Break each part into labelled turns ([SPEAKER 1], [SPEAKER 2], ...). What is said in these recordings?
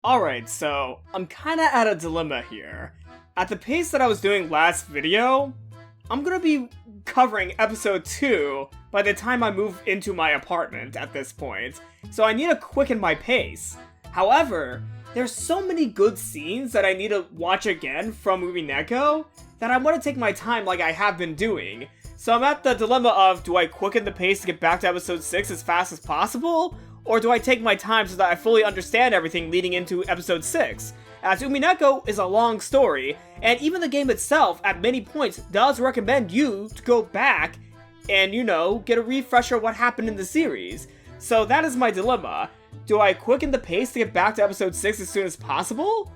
[SPEAKER 1] Alright, so I'm kinda at a dilemma here. At the pace that I was doing last video, I'm gonna be covering episode 2 by the time I move into my apartment at this point, so I need to quicken my pace. However, there's so many good scenes that I need to watch again from Umineko that I want to take my time like I have been doing. So I'm at the dilemma of, do I quicken the pace to get back to episode 6 as fast as possible? Or do I take my time so that I fully understand everything leading into episode 6? As Umineko is a long story, and even the game itself, at many points, does recommend you to go back and, get a refresher of what happened in the series. So that is my dilemma. Do I quicken the pace to get back to episode 6 as soon as possible?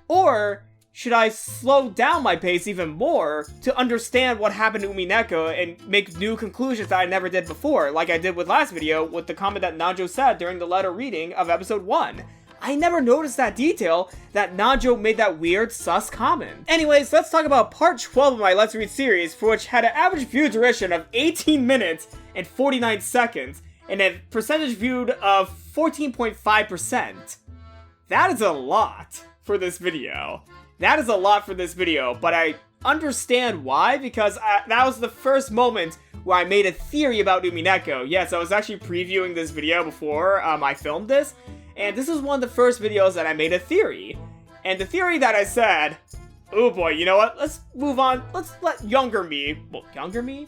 [SPEAKER 1] Or should I slow down my pace even more to understand what happened to Umineko and make new conclusions that I never did before, like I did with last video with the comment that Nanjo said during the letter reading of episode 1. I never noticed that detail, that Nanjo made that weird sus comment. Anyways, let's talk about part 12 of my Let's Read series, for which had an average view duration of 18 minutes and 49 seconds, and a percentage viewed of 14.5%. That is a lot for this video. That is a lot for this video, but I understand why, because that was the first moment where I made a theory about Umineko. Yes, I was actually previewing this video before I filmed this, and this is one of the first videos that I made a theory. And the theory that I said, oh boy, you know what, let's move on, let's let younger me, well, younger me?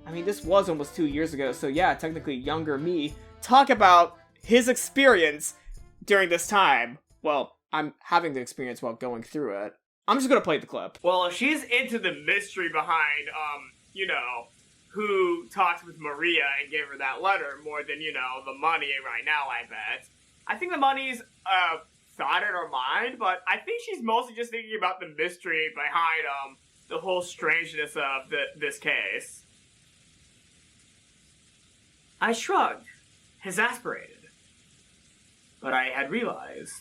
[SPEAKER 1] I mean, this was almost 2 years ago, so yeah, technically younger me, talk about his experience during this time. Well, I'm having the experience while going through it. I'm just gonna play the clip. Well, if she's into the mystery behind, who talked with Maria and gave her that letter more than, the money right now, I bet. I think the money's, thought in her mind, but I think she's mostly just thinking about the mystery behind, the whole strangeness of this case. I shrugged, exasperated. But I had realized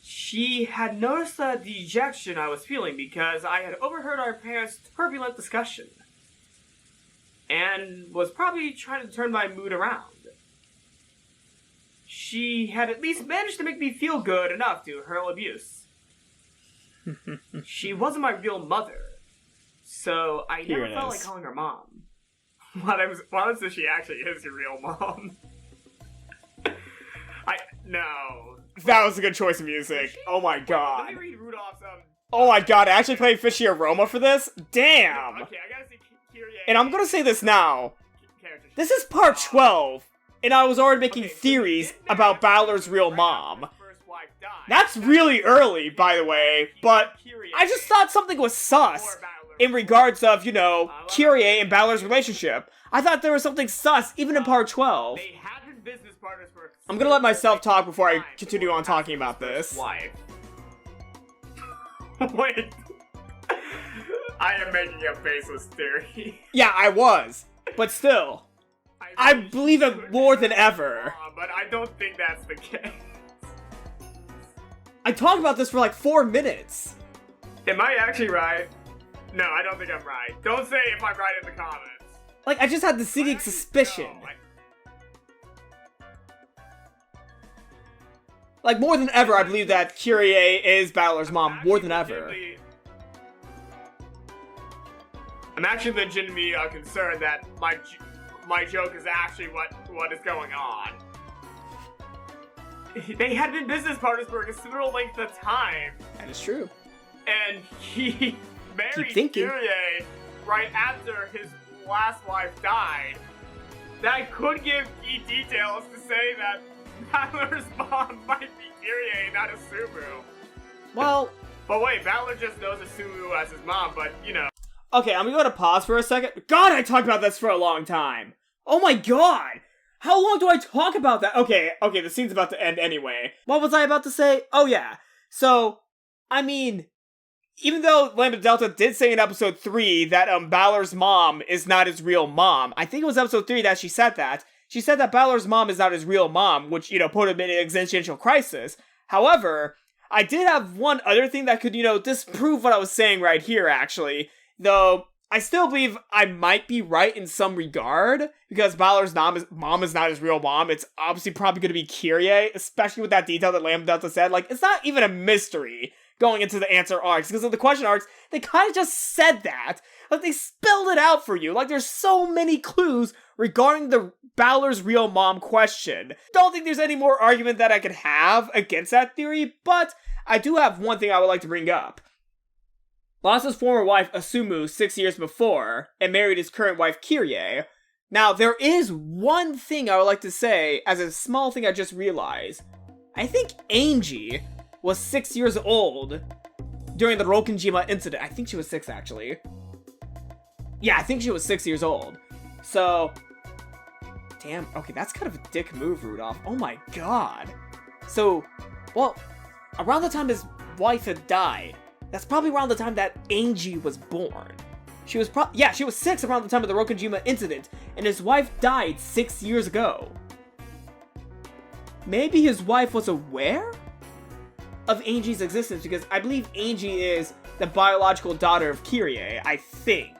[SPEAKER 1] she had noticed the dejection I was feeling because I had overheard our parents' turbulent discussion, and was probably trying to turn my mood around. She had at least managed to make me feel good enough to hurl abuse. She wasn't my real mother, so I never felt like calling her mom. What if she actually is your real mom? No. That was a good choice of music. Oh my god. Let me read Rudolph's, Oh my god, I actually played Fishy Aroma for this? Damn! No, okay, I gotta see Kyrie. And I'm gonna say this now. This is part 12, and I was already making theories about Balor's real mom. That's really early, by the way, but I just thought something was sus in regards of, Kyrie and Balor's relationship. I thought there was something sus even in part 12. I'm gonna let myself talk before I continue on talking about this. Wait. I am making a faceless theory. Yeah, I was. But still. I believe it more than ever. But I don't think that's the case. I talked about this for like 4 minutes. Am I actually right? No, I don't think I'm right. Don't say if I'm right in the comments. Like, I just had the sneaking suspicion. Like, more than ever, I believe that Kyrie is Balor's mom, more than ever. I'm actually legitimately concerned that my joke is actually what is going on. They had been business partners for a considerable length of time. That is true. And he married Kyrie right after his last wife died. That could give key details to say that Balor's mom might be Kyrie, not Asumu. Well... But wait, Balor just knows Asumu as his mom, but, Okay, I'm gonna pause for a second. God, I talked about this for a long time! Oh my god! How long do I talk about that? Okay, the scene's about to end anyway. What was I about to say? Oh yeah. So, I mean... Even though Lambda Delta did say in episode 3 that Balor's mom is not his real mom, I think it was episode 3 that she said that. She said that Balor's mom is not his real mom, which, put him in an existential crisis. However, I did have one other thing that could, disprove what I was saying right here, actually. Though, I still believe I might be right in some regard, because Balor's mom is not his real mom. It's obviously probably going to be Kyrie, especially with that detail that Lambda Delta said. Like, it's not even a mystery going into the answer arcs, because of the question arcs, they kind of just said that. Like, they spelled it out for you. Like, there's so many clues regarding the Balor's real mom question. Don't think there's any more argument that I could have against that theory, but I do have one thing I would like to bring up. Lost his former wife, Asumu, 6 years before, and married his current wife, Kyrie. Now, there is one thing I would like to say, as a small thing I just realized. I think Angie was 6 years old during the Rokenjima incident. I think she was 6, actually. Yeah, I think she was 6 years old. So, damn, okay, that's kind of a dick move, Rudolf. Oh my god. So, well, around the time his wife had died, that's probably around the time that Angie was born. She was she was 6 around the time of the Rokenjima incident, and his wife died 6 years ago. Maybe his wife was aware of Angie's existence, because I believe Angie is the biological daughter of Kyrie, I think.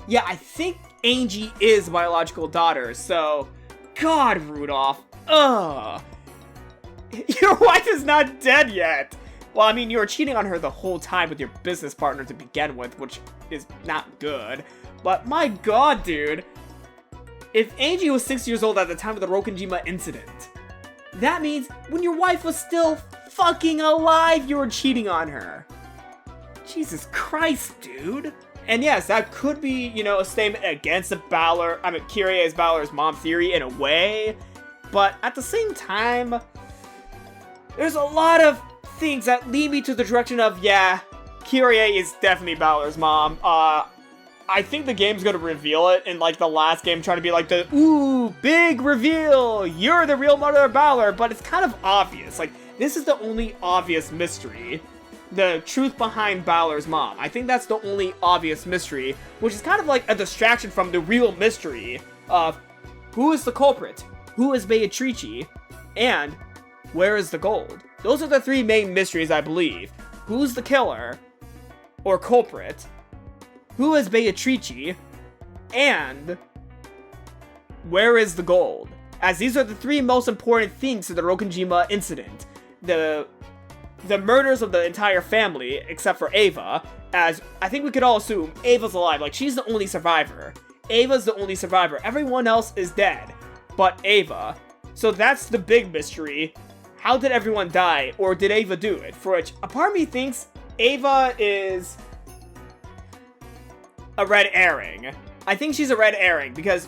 [SPEAKER 1] Yeah, I think Angie is biological daughter, so... God, Rudolf. Ugh. Your wife is not dead yet! Well, I mean, you were cheating on her the whole time with your business partner to begin with, which is not good. But my god, dude. If Angie was 6 years old at the time of the Rokenjima incident, that means when your wife was still fucking alive, you were cheating on her. Jesus Christ, dude. And yes, that could be, you know, a statement against the Kyrie's Balor's mom theory in a way. But at the same time, there's a lot of things that lead me to the direction of, yeah, Kyrie is definitely Balor's mom. I think the game's gonna reveal it in, like, the last game, trying to be like the, ooh, big reveal, you're the real mother of Balor, but it's kind of obvious. Like, this is the only obvious mystery. The truth behind Balor's mom. I think that's the only obvious mystery, which is kind of like a distraction from the real mystery of who is the culprit, who is Beatrice, and where is the gold? Those are the 3 main mysteries, I believe. Who's the killer, or culprit, who is Beatrice, and where is the gold? As these are the 3 most important things to the Rokenjima incident. The murders of the entire family, except for Ava, as I think we could all assume Ava's alive. Like, she's the only survivor. Ava's the only survivor. Everyone else is dead, but Ava. So that's the big mystery. How did everyone die, or did Ava do it? For which, a part of me thinks Ava is a red herring. I think she's a red herring, because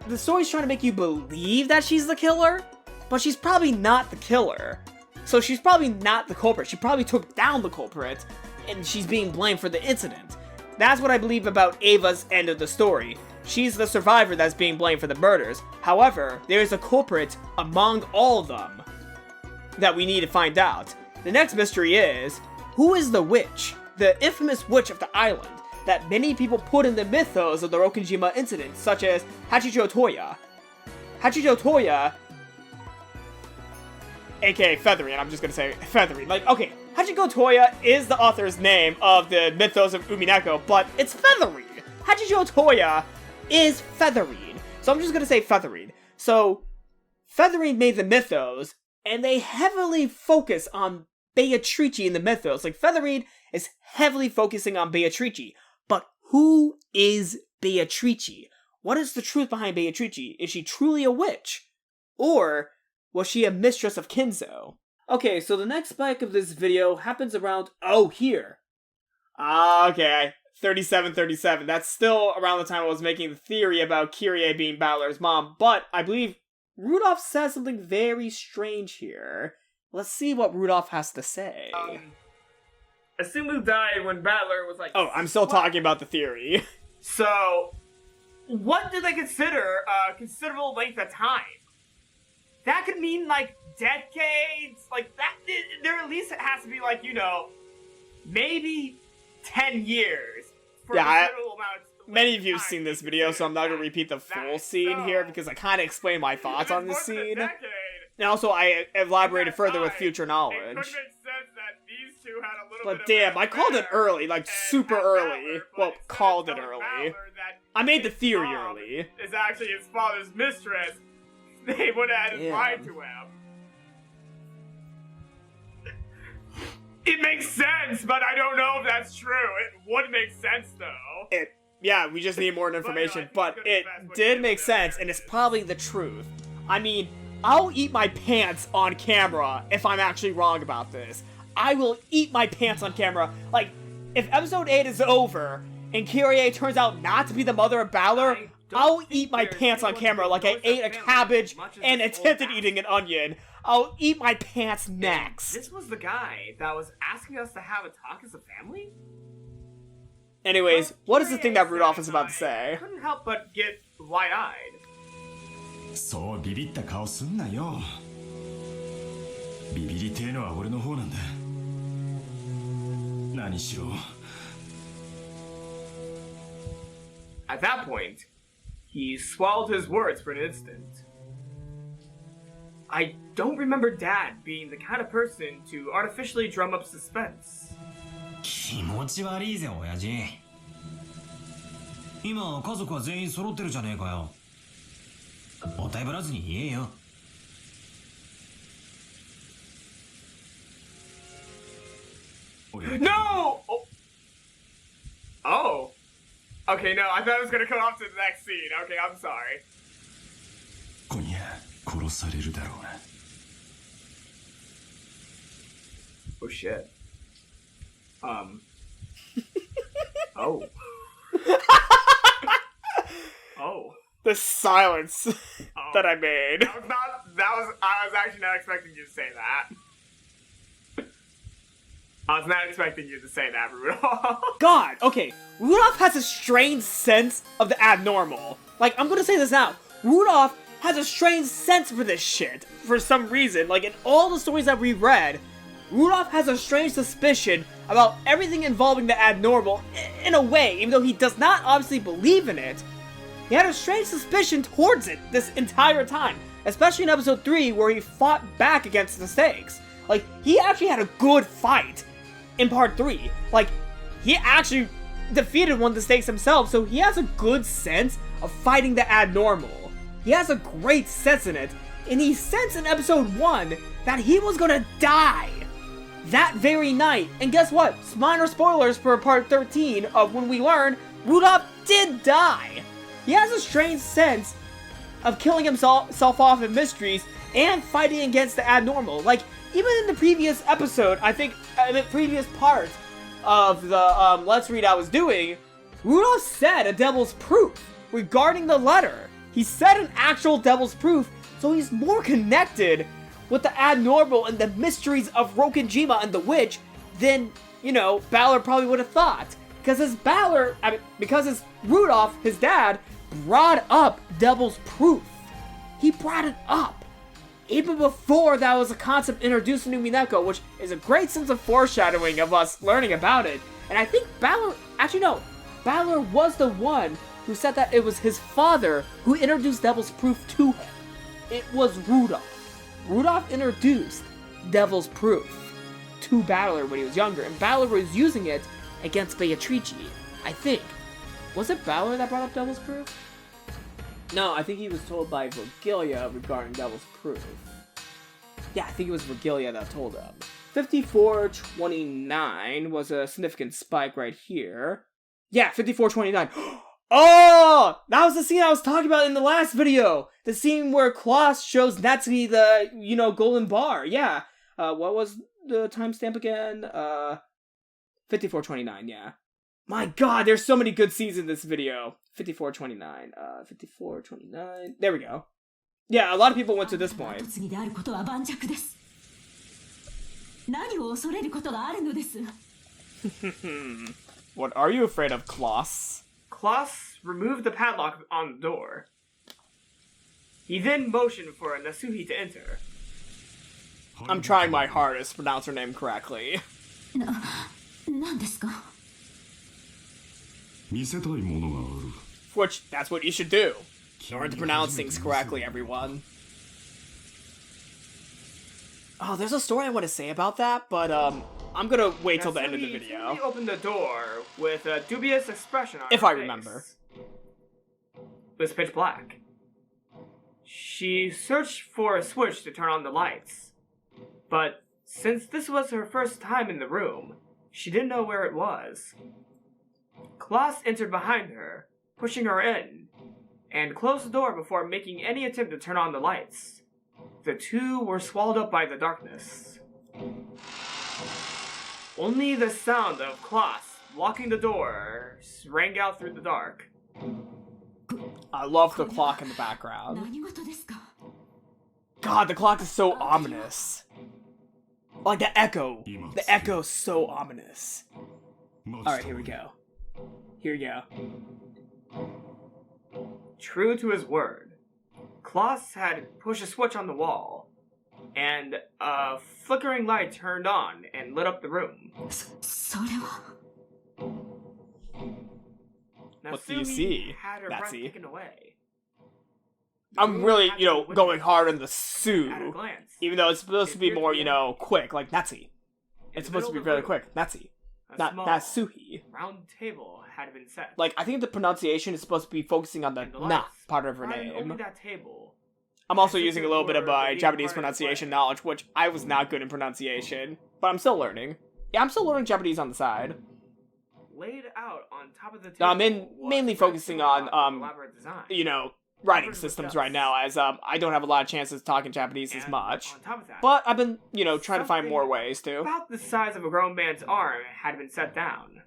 [SPEAKER 1] the story's trying to make you believe that she's the killer, but she's probably not the killer. So she's probably not the culprit. She probably took down the culprit, and she's being blamed for the incident. That's what I believe about Ava's end of the story. She's the survivor that's being blamed for the murders. However, there is a culprit among all of them that we need to find out. The next mystery is, who is the witch? The infamous witch of the island that many people put in the mythos of the Rokenjima incident, such as Hachijo Toya. Hachijo Toya, aka Feathery, I'm just gonna say Feathery. Like, okay, Hachijo Toya is the author's name of the mythos of Umineko, but it's Feathery. Hachijo Toya is Feathery. So I'm just gonna say Feathery. So, Feathery made the mythos, and they heavily focus on Beatrice in the mythos. Like, Featherweed is heavily focusing on Beatrice. But who is Beatrice? What is the truth behind Beatrice? Is she truly a witch? Or was she a mistress of Kinzo? Okay, so the next spike of this video happens around, here. Okay, 3737. That's still around the time I was making the theory about Kyrie being Balor's mom, but I believe Rudolf says something very strange here. Let's see what Rudolf has to say.
[SPEAKER 2] Asumu died when Balor was like...
[SPEAKER 1] Oh, I'm still talking about the theory.
[SPEAKER 2] So, what do they consider a considerable length of time? That could mean, like, decades? Like, that, there at least has to be, like, you know, maybe 10 years. For
[SPEAKER 1] yeah, many of you have seen this video, so I'm not going to repeat the full scene here, because I kind of explained my thoughts on this scene. And also, I elaborated further with future knowledge.
[SPEAKER 2] It could make sense that these two had a little
[SPEAKER 1] But damn, I called it early, like super early. Well, called it early. I made the theory early.
[SPEAKER 2] Is actually his father's mistress. They would have lied to him. It makes sense, but I don't know if that's true. It would make sense, though.
[SPEAKER 1] Yeah, we just need more information, but it did make sense, and it's probably the truth. I mean, I'll eat my pants on camera if I'm actually wrong about this. I will eat my pants on camera. Like, if episode 8 is over, and Kyrie turns out not to be the mother of Balor, I'll eat my pants on camera like I ate a cabbage and attempted eating an onion. I'll eat my pants next.
[SPEAKER 2] This was the guy that was asking us to have a talk as a family?
[SPEAKER 1] Anyways, what is the thing that Rudolf is about to say?
[SPEAKER 2] I couldn't help but get wide-eyed.
[SPEAKER 3] そうビビった顔すんなよ。ビビりてえのは俺の方なんだ。何しろ。
[SPEAKER 2] At that point, he swallowed his words for an instant. I don't remember Dad being the kind of person to artificially drum up suspense.
[SPEAKER 3] 気持ち悪いぜ親父。今家族は全員揃ってるじゃねえかよ。もったいぶらずに言えよ。
[SPEAKER 2] No! Oh. Okay, no, I thought it was gonna come off to the next scene. Okay, I'm sorry.
[SPEAKER 3] 今夜殺されるだろうな。
[SPEAKER 2] Oh shit. Oh. Oh.
[SPEAKER 1] The silence that I made.
[SPEAKER 2] I was actually not expecting you to say that. I was not expecting you to say that, Rudolph.
[SPEAKER 1] God, okay. Rudolph has a strange sense of the abnormal. Like, I'm gonna say this now. Rudolph has a strange sense for this shit. For some reason. Like, in all the stories that we've read, Rudolph has a strange suspicion about everything involving the abnormal, in a way, even though he does not obviously believe in it. He had a strange suspicion towards it this entire time, especially in episode 3 where he fought back against the stakes. Like, he actually had a good fight in part 3. Like, he actually defeated one of the stakes himself, so he has a good sense of fighting the abnormal. He has a great sense in it, and he sensed in episode 1 that he was gonna die that very night. And guess what? Minor spoilers for part 13 of when we learn Rudolph did die. He has a strange sense of killing himself off in mysteries and fighting against the abnormal. Like, even in the previous episode, I think, the previous part of the Let's Read I was doing, Rudolph said a devil's proof regarding the letter. He said an actual devil's proof, so he's more connected with the abnormal and the mysteries of Rokenjima and the witch than, you know, Balor probably would have thought. Because as Rudolph, his dad, brought up devil's proof. He brought it up. Even before that was a concept introduced in Umineko, which is a great sense of foreshadowing of us learning about it. And I think Balor was the one who said that it was his father who introduced devil's proof to him. It was Rudolph. Rudolph introduced devil's proof to Balor when he was younger, and Balor was using it against Beatrice, I think. Was it Balor that brought up devil's proof? No, I think he was told by Virgilia regarding devil's proof. Yeah, I think it was Virgilia that told him. 5429 was a significant spike right here. Yeah, 5429. Oh! That was the scene I was talking about in the last video! The scene where Krauss shows Natsuhi the, golden bar. Yeah. What was the timestamp again? 5429, yeah. My god, there's so many good scenes in this video. 5429. 5429. There we go. Yeah, a lot of people went to this point. What are you afraid of, Krauss?
[SPEAKER 2] Krauss removed the padlock on the door. He then motioned for Natsuhi to enter.
[SPEAKER 1] I'm trying my hardest to pronounce her name correctly. Which, that's what you should do. Learn to pronounce things correctly, everyone. Oh, there's a story I want to say about that, but, I'm gonna wait till the end of the
[SPEAKER 2] Natsuhi
[SPEAKER 1] video.
[SPEAKER 2] timidly opened the door with a dubious expression on
[SPEAKER 1] If
[SPEAKER 2] her
[SPEAKER 1] I
[SPEAKER 2] face.
[SPEAKER 1] remember.
[SPEAKER 2] It was pitch black. She searched for a switch to turn on the lights. But since this was her first time in the room, she didn't know where it was. Krauss entered behind her, pushing her in, and closed the door before making any attempt to turn on the lights. The two were swallowed up by the darkness. Only the sound of Krauss locking the door rang out through the dark.
[SPEAKER 1] I love the clock in the background.
[SPEAKER 4] 何事ですか
[SPEAKER 1] God, the clock is so ominous. Like the echo. The echo is so ominous. Alright, here we go. Here we go.
[SPEAKER 2] True to his word, Krauss had pushed a switch on the wall, and a flickering light turned on and lit up the room.
[SPEAKER 4] それは
[SPEAKER 1] What do you
[SPEAKER 2] Natsuhi
[SPEAKER 1] see,
[SPEAKER 2] had her breath
[SPEAKER 1] Natsuhi?
[SPEAKER 2] taken away.
[SPEAKER 1] I'm really, you know, going hard on the
[SPEAKER 2] At a
[SPEAKER 1] Sue.
[SPEAKER 2] glance,
[SPEAKER 1] Even though it's supposed to be more, you know, quick, like Natsuhi.
[SPEAKER 2] in
[SPEAKER 1] It's
[SPEAKER 2] the
[SPEAKER 1] supposed to be
[SPEAKER 2] middle
[SPEAKER 1] really
[SPEAKER 2] of the room,
[SPEAKER 1] quick. Natsuhi.
[SPEAKER 2] a
[SPEAKER 1] Not
[SPEAKER 2] small
[SPEAKER 1] Natsuhi.
[SPEAKER 2] round table had been set.
[SPEAKER 1] Like, I think the pronunciation is supposed to be focusing on the
[SPEAKER 2] And the
[SPEAKER 1] na
[SPEAKER 2] lights
[SPEAKER 1] part of her
[SPEAKER 2] brightened only
[SPEAKER 1] name.
[SPEAKER 2] that table.
[SPEAKER 1] I'm also
[SPEAKER 2] as if
[SPEAKER 1] using a
[SPEAKER 2] it
[SPEAKER 1] little bit of
[SPEAKER 2] were
[SPEAKER 1] my
[SPEAKER 2] being
[SPEAKER 1] Japanese
[SPEAKER 2] part of the
[SPEAKER 1] pronunciation
[SPEAKER 2] play.
[SPEAKER 1] knowledge, which I was not good in pronunciation, but I'm still learning. Yeah, I'm still learning Japanese on the side.
[SPEAKER 2] Laid out on top of the table.
[SPEAKER 1] No, I'm
[SPEAKER 2] was
[SPEAKER 1] mainly
[SPEAKER 2] red
[SPEAKER 1] focusing
[SPEAKER 2] tablecloth
[SPEAKER 1] on,
[SPEAKER 2] with elaborate design.
[SPEAKER 1] You know, writing systems right now, as I don't have a lot of chances talking Japanese as
[SPEAKER 2] And
[SPEAKER 1] much.
[SPEAKER 2] on top of that,
[SPEAKER 1] But I've been, you know, trying to find
[SPEAKER 2] something
[SPEAKER 1] more ways to.
[SPEAKER 2] about the size of a grown man's arm had been set down.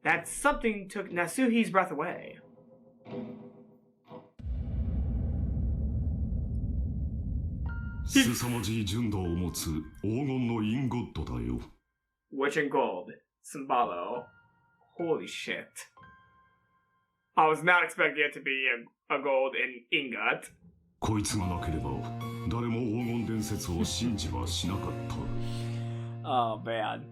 [SPEAKER 2] That something took Natsuhi's breath away. Witch and gold. Symbolo. Holy shit. I was not expecting it to be a gold ingot.
[SPEAKER 5] こいつがなければ誰も黄金伝説を信じはしなかった
[SPEAKER 1] Oh man.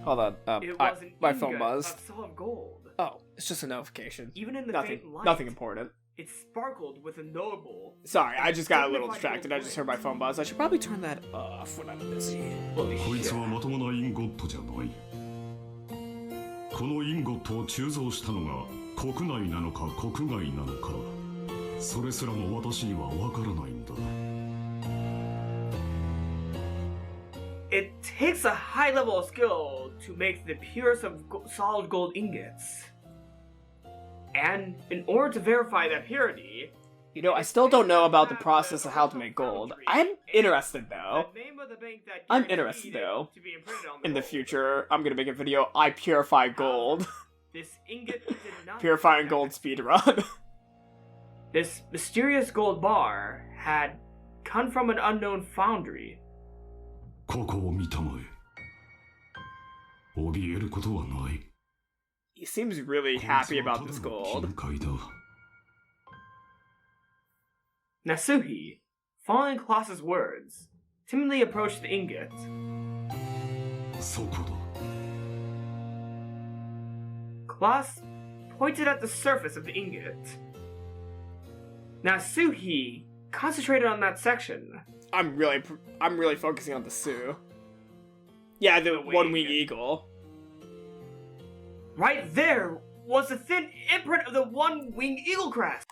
[SPEAKER 1] Hold on.
[SPEAKER 2] It was an
[SPEAKER 1] my
[SPEAKER 2] ingot
[SPEAKER 1] phone buzzed.
[SPEAKER 2] of solid gold.
[SPEAKER 1] Oh, it's just a notification.
[SPEAKER 2] Even in the
[SPEAKER 1] Nothing.
[SPEAKER 2] faint light,
[SPEAKER 1] Nothing important.
[SPEAKER 2] it sparkled with a notable.
[SPEAKER 1] Sorry, I just got a little distracted. I just heard my phone buzz. I should probably turn that off when I'm busy. Holy
[SPEAKER 5] こいつ
[SPEAKER 1] shit.
[SPEAKER 5] はまともなインゴットじゃないこのインゴットを鋳造したのが国内なのか国外なのかそれすらも私にはわからないんだ
[SPEAKER 2] It takes a high level of skill to make the purest of solid gold ingots. And in order to verify that purity,
[SPEAKER 1] You know, I still don't know about the process of how to make gold. I'm interested though.
[SPEAKER 2] the name of the bank that
[SPEAKER 1] I'm
[SPEAKER 2] guaranteed
[SPEAKER 1] interested, though.
[SPEAKER 2] to be imprinted on
[SPEAKER 1] In the
[SPEAKER 2] gold.
[SPEAKER 1] future, I'm gonna make a video, I purify gold.
[SPEAKER 2] This ingot did not
[SPEAKER 1] Purifying gold speedrun.
[SPEAKER 2] This mysterious gold bar had come from an unknown foundry.
[SPEAKER 5] ここを見たまえ怯えることはない
[SPEAKER 1] He seems really happy about this
[SPEAKER 5] こいつはただの
[SPEAKER 1] gold.
[SPEAKER 5] 金塊だ
[SPEAKER 2] Natsuhi, following Klaus's words, timidly approached the ingot.
[SPEAKER 5] そこだ
[SPEAKER 2] Klaus pointed at the surface of the ingot. Natsuhi concentrated on that section.
[SPEAKER 1] I'm really focusing on the Sioux. Yeah, the
[SPEAKER 2] wing.
[SPEAKER 1] one-wing eagle.
[SPEAKER 2] Right there was a thin imprint of the one-winged eagle crest.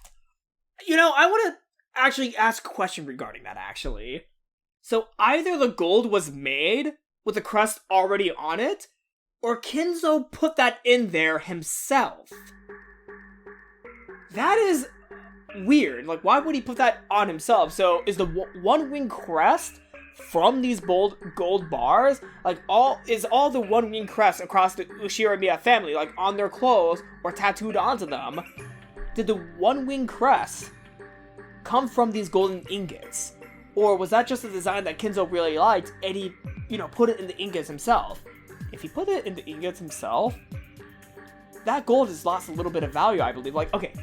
[SPEAKER 1] You know, I want to actually ask a question regarding that, actually. So either the gold was made with the crest already on it, or Kinzo put that in there himself. That is weird. Like, why would he put that on himself? So is the one-wing crest from these gold bars, like, is all the one-wing crest across the Ushiramiya family, like, on their clothes or tattooed onto them? Did the one-wing crest come from these golden ingots? Or was that just a design that Kinzo really liked and he, you know, put it in the ingots himself? If he put it in the ingots himself, that gold has lost a little bit of value, I believe. Like, okay,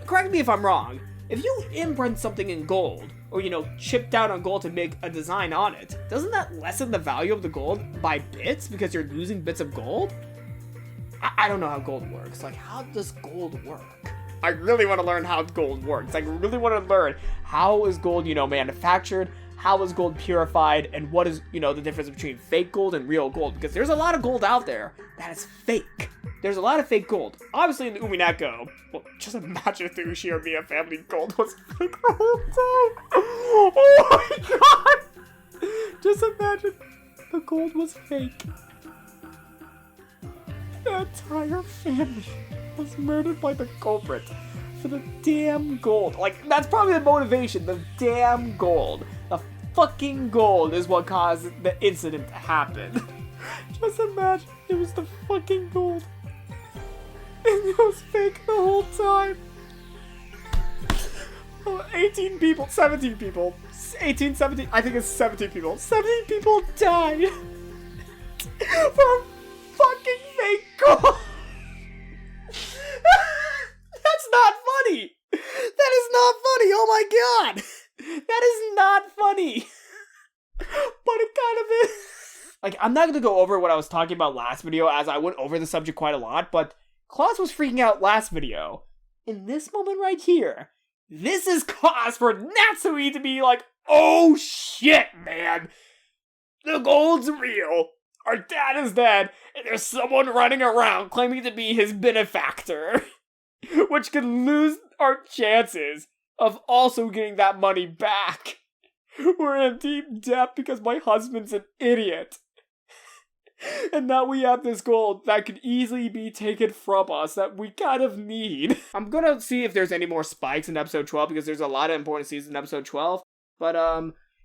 [SPEAKER 1] correct me if I'm wrong. If you imprint something in gold, or, you know, chip down on gold to make a design on it, doesn't that lessen the value of the gold by bits because you're losing bits of gold? I don't know how gold works. Like, how does gold work? I really want to learn how gold works. I really want to learn how is gold, manufactured, how is gold purified, and what is, the difference between fake gold and real gold. Because there's a lot of gold out there that is fake. There's a lot of fake gold. Obviously in the Umineko, well, just imagine if the Uchiha family gold was fake the whole time. Oh my god! Just imagine the gold was fake. The entire family was murdered by the culprit for the damn gold. Like, that's probably the motivation. The damn gold. The fucking gold is what caused the incident to happen. Just imagine it was the fucking gold. And it was fake the whole time. 18 people, 17 people, 18, 17, I think it's 17 people. 17 people died from fucking fake gold. That's not funny. That is not funny. Oh my god. That is not funny. But it kind of is. Like, I'm not going to go over what I was talking about last video, as I went over the subject quite a lot, but Krauss was freaking out last video. In this moment right here, this is cause for Natsuhi to be like, oh shit, man. The gold's real. Our dad is dead, and there's someone running around claiming to be his benefactor. Which could lose our chances of also getting that money back. We're in deep debt because my husband's an idiot. And now we have this gold that could easily be taken from us that we kind of need. I'm gonna see if there's any more spikes in episode 12 because there's a lot of important scenes in episode 12. But,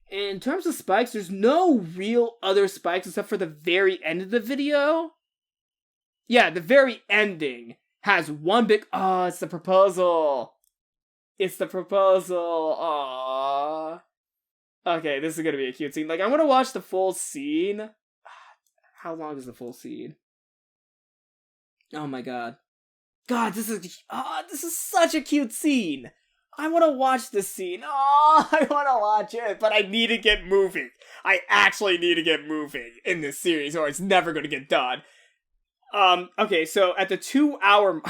[SPEAKER 1] in terms of spikes, there's no real other spikes except for the very end of the video. Yeah, the very ending has one big... Oh, it's the proposal. It's the proposal. Aww. Okay, this is gonna be a cute scene. Like, I want to watch the full scene. How long is the full scene? Oh my god. God, this is such a cute scene. I want to watch this scene. Oh, I want to watch it, but I need to get moving. I actually need to get moving in this series, or it's never going to get done. Okay, so at the 2 hour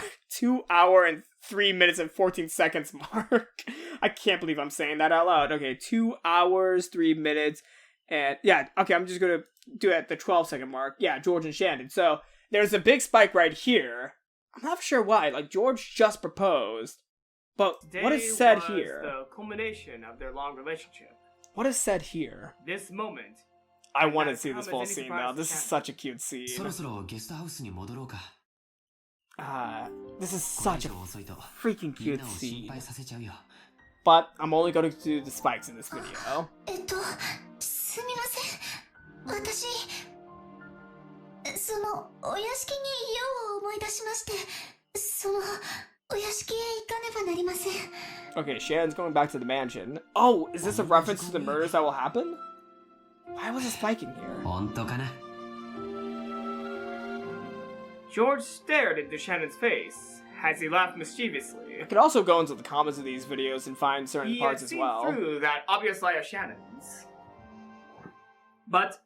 [SPEAKER 1] and 3 minutes and 14 seconds mark, I can't believe I'm saying that out loud. Okay, 2 hours, 3 minutes, and yeah, okay, I'm just gonna do it at the 12-second mark. Yeah, George and Shannon. So there's a big spike right here. I'm not sure why. Like, George just proposed, but what is said here?
[SPEAKER 2] The culmination of their long relationship.
[SPEAKER 1] What is said here?
[SPEAKER 2] This moment.
[SPEAKER 1] I want to see this full scene though. This is such a cute scene. This is such a freaking cute scene. But I'm only going to do the spikes in this video.
[SPEAKER 4] すみません。私、そのお屋敷に用を思い出しまして、そのお屋敷へ行かねばなりません。
[SPEAKER 1] Okay, Shannon's going back to the mansion. Oh, is this a reference to the murders that will happen? Why was a spike in here?
[SPEAKER 2] George stared into Shannon's face as he laughed mischievously.
[SPEAKER 1] I could also go into the comments of these videos and find certain parts as well.
[SPEAKER 2] He had seen through that obvious lie of Shannon's. But,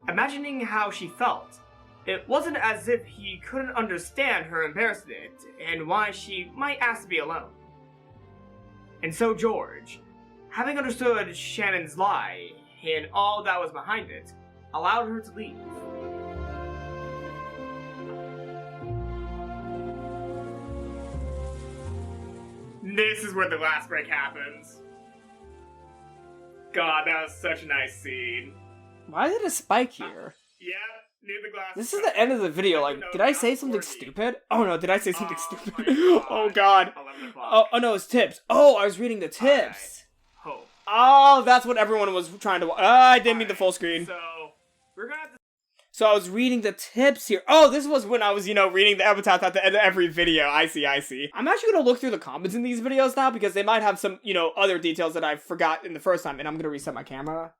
[SPEAKER 2] imagining how she felt, it wasn't as if he couldn't understand her embarrassment and why she might ask to be alone. And so George, having understood Shannon's lie and all that was behind it, allowed her to leave. This is where the last break happens. God, that was such a nice scene.
[SPEAKER 1] Why is it a spike here?
[SPEAKER 2] Yeah, near the glass.
[SPEAKER 1] This is the end of the video. Like, did I say something stupid? Oh no, did I say something stupid? Oh god. Oh no, it's tips. Oh, I was reading the tips. Oh, that's what everyone was trying to. I didn't mean the full screen.
[SPEAKER 2] So we're gonna have to.
[SPEAKER 1] So I was reading the tips here. Oh, this was when I was, reading the epitaph at the end of every video. I see. I'm actually gonna look through the comments in these videos now because they might have some, other details that I forgot in the first time, and I'm gonna reset my camera.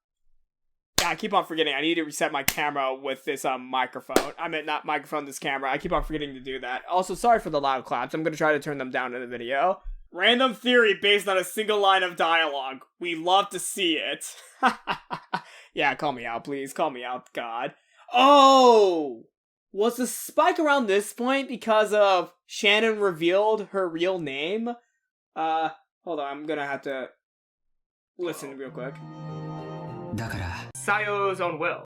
[SPEAKER 1] Yeah, I keep on forgetting. I need to reset my camera with this microphone. I meant not microphone, this camera. I keep on forgetting to do that. Also, sorry for the loud claps. I'm going to try to turn them down in the video. Random theory based on a single line of dialogue. We love to see it. Yeah, call me out, please. Call me out, God. Oh! Was the spike around this point because of Shannon revealed her real name? Hold on, I'm gonna have to listen real quick.
[SPEAKER 3] だから
[SPEAKER 2] Sayo's own will.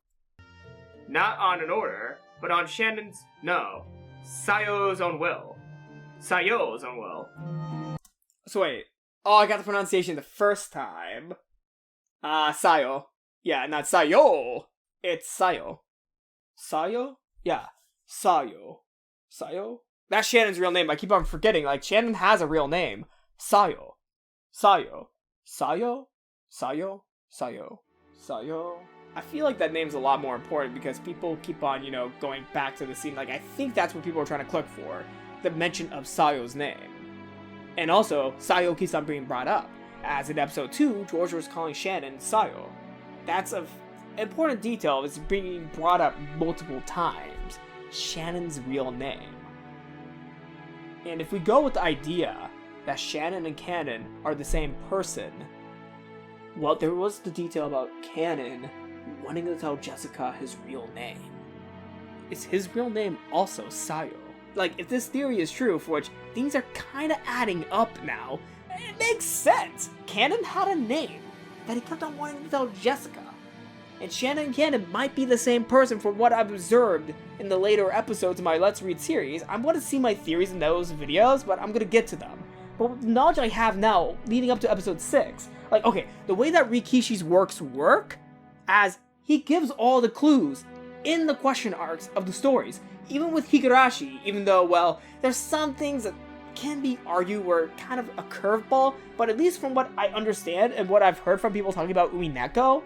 [SPEAKER 2] Not on an order, but on Shannon's. No. Sayo's own will. Sayo's own will.
[SPEAKER 1] So wait. Oh, I got the pronunciation the first time. Sayo. Yeah, not Sayo. It's Sayo. Sayo? Yeah. Sayo. Sayo? That's Shannon's real name. I keep on forgetting. Like, Shannon has a real name. Sayo. Sayo. Sayo? Sayo? Sayo. Sayo? I feel like that name's a lot more important because people keep on, going back to the scene. Like, I think that's what people are trying to click for. The mention of Sayo's name. And also, Sayo keeps on being brought up. As in episode 2, George was calling Shannon Sayo. That's an important detail that's being brought up multiple times. Shannon's real name. And if we go with the idea that Shannon and Cannon are the same person, well, there was the detail about Cannon wanting to tell Jessica his real name. Is his real name also Sayo? Like, if this theory is true, for which things are kind of adding up now, it makes sense. Cannon had a name that he kept on wanting to tell Jessica. And Shannon and Cannon might be the same person from what I've observed in the later episodes of my Let's Read series. I'm going to see my theories in those videos, but I'm going to get to them. But with the knowledge I have now, leading up to episode 6, like, okay, the way that Rikishi's work, as he gives all the clues in the question arcs of the stories. Even with Higurashi, even though, well, there's some things that can be argued were kind of a curveball, but at least from what I understand and what I've heard from people talking about Umineko,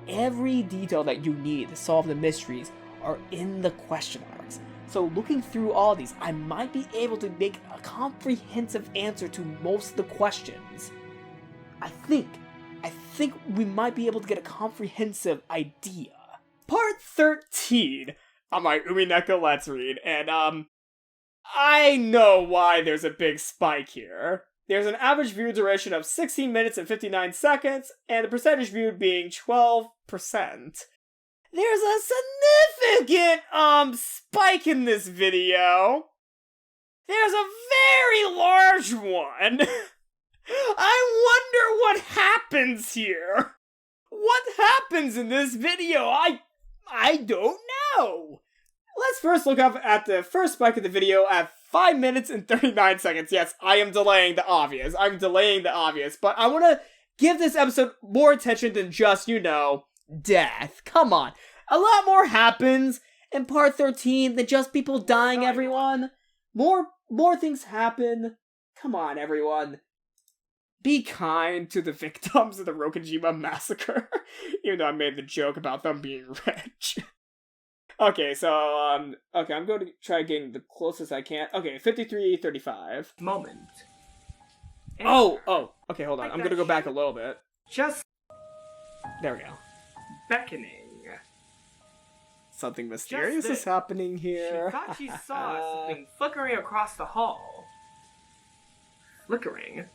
[SPEAKER 1] every detail that you need to solve the mysteries are in the question arcs. So looking through all these, I might be able to make a comprehensive answer to most of the questions. I think we might be able to get a comprehensive idea. Part 13 on my Umineko Let's Read, and I know why there's a big spike here. There's an average view duration of 16 minutes and 59 seconds, and the percentage viewed being 12%. There's a significant, spike in this video. There's a very large one. I wonder what happens here. What happens in this video? I don't know. Let's first look up at the first spike of the video at 5 minutes and 39 seconds. Yes, I am delaying the obvious. But I want to give this episode more attention than just, death. Come on. A lot more happens in part 13 than just people dying, everyone. More things happen. Come on, everyone. Be kind to the victims of the Rokujima massacre. Even though I made the joke about them being rich. Okay, so, I'm going to try getting the closest I can. Okay, 53:35.
[SPEAKER 2] Moment.
[SPEAKER 1] Oh, okay, hold on. I'm going to go back a little bit.
[SPEAKER 2] Just
[SPEAKER 1] There we go.
[SPEAKER 2] beckoning.
[SPEAKER 1] Something mysterious is happening here.
[SPEAKER 2] She thought she saw something flickering across the hall. Flickering?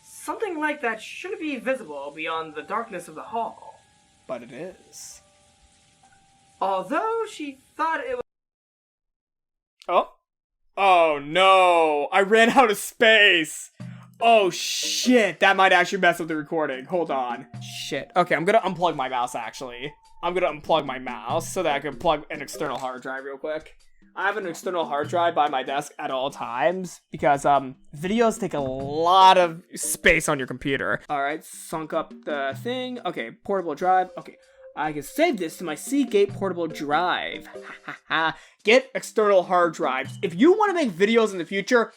[SPEAKER 2] Something like that shouldn't be visible beyond the darkness of the hall.
[SPEAKER 1] But it is.
[SPEAKER 2] Although she thought it was...
[SPEAKER 1] Oh no! I ran out of space! Oh shit, that might actually mess up the recording. Hold on. Shit. Okay, I'm gonna unplug my mouse actually. I'm gonna unplug my mouse so that I can plug an external hard drive real quick. I have an external hard drive by my desk at all times because videos take a lot of space on your computer. Alright, sunk up the thing. Okay, portable drive. Okay, I can save this to my Seagate portable drive. Get external hard drives. If you want to make videos in the future,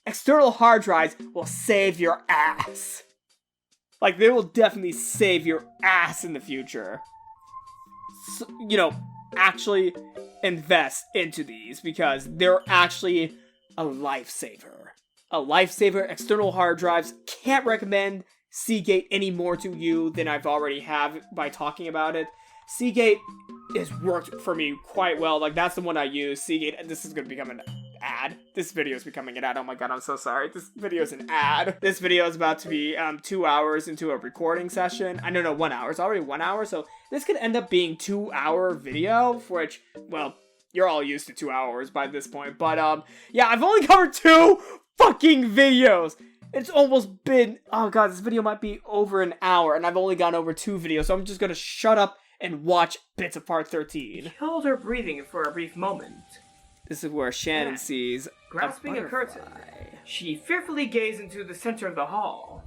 [SPEAKER 1] external hard drives will save your ass. Like, they will definitely save your ass in the future. So, actually invest into these because they're actually a lifesaver. A lifesaver. External hard drives. Can't recommend Seagate any more to you than I've already have by talking about it. Seagate has worked for me quite well. Like, that's the one I use. Seagate, this is going to become an ad. This video is becoming an ad. Oh my god, I'm so sorry. This video is an ad. This video is about to be 2 hours into a recording session. I don't know, 1 hour. It's already 1 hour, so this could end up being 2 hour video, for which, well, you're all used to 2 hours by this point. But yeah, I've only covered 2 fucking videos. It's almost been, oh god, this video might be over an hour, and I've only gone over 2 videos, so I'm just gonna shut up and watch bits of part 13.
[SPEAKER 2] Held her breathing for a brief moment.
[SPEAKER 1] This is where Shannon sees
[SPEAKER 2] grasping a curtain. She fearfully gazed into the center of the hall.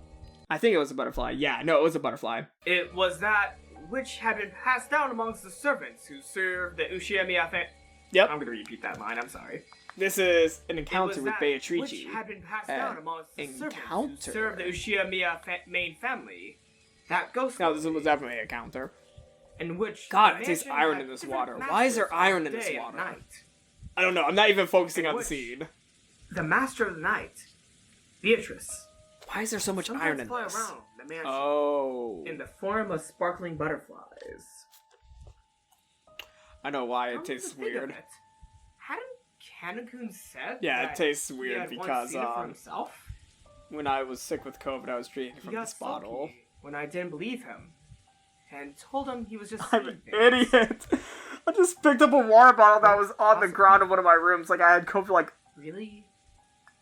[SPEAKER 1] I think it was a butterfly. Yeah, no, it was a butterfly.
[SPEAKER 2] It was that which had been passed down amongst the servants who served the Ushiyamiya family.
[SPEAKER 1] Yep.
[SPEAKER 2] I'm gonna repeat that line, I'm sorry.
[SPEAKER 1] This is an encounter with Beatrice.
[SPEAKER 2] Which had been passed down amongst the servants who served the Ushiyamiya main family. That ghost.
[SPEAKER 1] No, this was definitely a counter.
[SPEAKER 2] In which
[SPEAKER 1] God, it tastes iron in this water. Why is there iron in this water? I don't know. I'm not even focusing on the scene.
[SPEAKER 2] The master of the night, Beatrice.
[SPEAKER 1] Why is there so much iron in this?
[SPEAKER 2] Around the mansion in the form of sparkling butterflies.
[SPEAKER 1] I know why it tastes weird.
[SPEAKER 2] Hadn't Kanekun said?
[SPEAKER 1] Yeah, it tastes weird because
[SPEAKER 2] himself?
[SPEAKER 1] When I was sick with COVID, I was drinking from this bottle.
[SPEAKER 2] When I didn't believe him, and told him he was just.
[SPEAKER 1] I'm an idiot. I just picked up a water bottle that was on the ground in one of my rooms. Like, I had COVID, like,
[SPEAKER 2] really?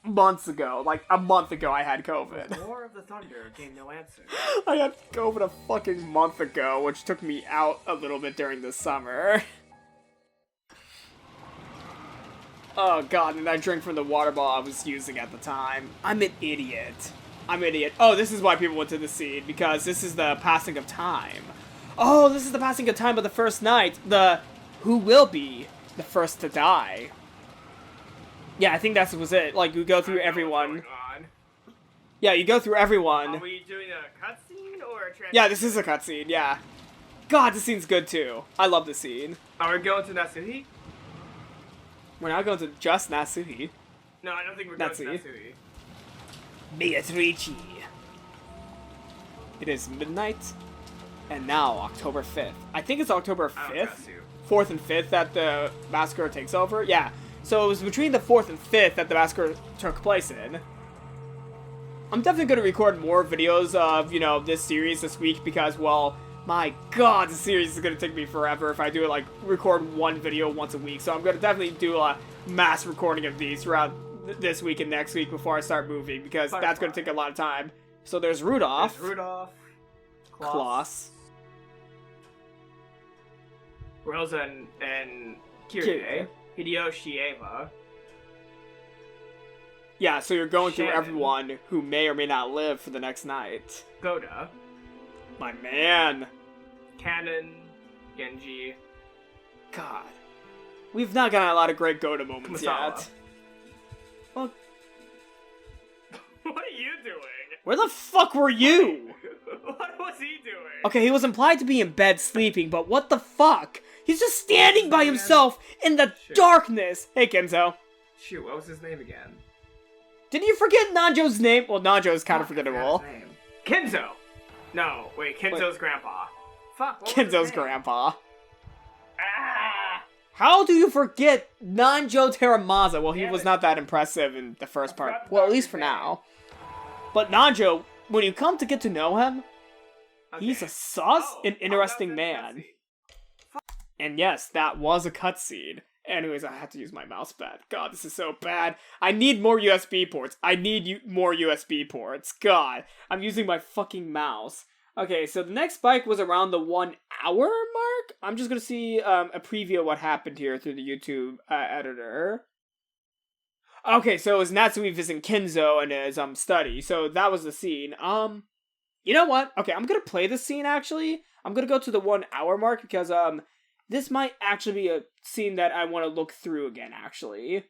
[SPEAKER 1] Months ago. Like, a month ago I had COVID.
[SPEAKER 2] The roar of the thunder gave no answer.
[SPEAKER 1] I had COVID a fucking month ago, which took me out a little bit during the summer. Oh god, and I drank from the water bottle I was using at the time. I'm an idiot. I'm an idiot. Oh, this is why people went to the scene, because this is the passing of time. Oh, this is the passing of time of the first night. Who will be the first to die. Yeah, I think that was it. Like, we go through everyone. Yeah, you go through everyone.
[SPEAKER 2] Are we doing a cutscene or a transition?
[SPEAKER 1] Yeah, this is a cutscene, yeah. God, this scene's good too. I love this scene.
[SPEAKER 2] Are we going to Natsuhi?
[SPEAKER 1] We're not going to just Natsuhi.
[SPEAKER 2] No, I don't think we're going to Natsuhi.
[SPEAKER 1] Beatrice. It is midnight, and now October 5th. I think it's October 5th, 4th and 5th that the massacre takes over. Yeah, so it was between the 4th and 5th that the massacre took place in. I'm definitely going to record more videos of, you know, this series this week because, well, my god, the series is going to take me forever if I do, like, record one video once a week. So I'm going to definitely do a mass recording of these throughout this week and next week before I start moving because that's going to take a lot of time. So there's Rudolf. Krauss.
[SPEAKER 2] Rosa and Kyrie. Hideyoshi Eva.
[SPEAKER 1] Yeah, so you're going
[SPEAKER 2] Shannon.
[SPEAKER 1] through everyone who may or may not live for the next night.
[SPEAKER 2] Goda.
[SPEAKER 1] My man.
[SPEAKER 2] Canon. Genji.
[SPEAKER 1] God. We've not gotten a lot of great Goda moments yet. Well,
[SPEAKER 2] what are you doing?
[SPEAKER 1] Where the fuck were you?
[SPEAKER 2] What was he doing?
[SPEAKER 1] Okay, he was implied to be in bed sleeping, but what the fuck? He's just standing by himself in the darkness. Hey, Kinzo.
[SPEAKER 2] Shoot, what was his name again?
[SPEAKER 1] Did you forget Nanjo's name? Well, Nanjo's kind of forgettable.
[SPEAKER 2] Kinzo! No, wait, Kinzo's grandpa. Fuck, what was
[SPEAKER 1] Kinzo's
[SPEAKER 2] his name?
[SPEAKER 1] grandpa.
[SPEAKER 2] Ah!
[SPEAKER 1] How do you forget Nanjo Teramaza? Well, he was not that impressive in the first part. Well, at least for now. But Nanjo, when you come to get to know him, he's a sus and interesting man. And yes, that was a cutscene. Anyways, I have to use my mouse pad. God, this is so bad. I need more USB ports. I need more USB ports. God, I'm using my fucking mouse. Okay, so the next bike was around the 1 hour mark. I'm just gonna see a preview of what happened here through the YouTube editor. Okay, so it was Natsuhi visiting Kinzo in his study. So that was the scene. You know what? Okay, I'm gonna play this scene actually. I'm gonna go to the 1 hour mark because this might actually be a scene that I want to look through again, actually.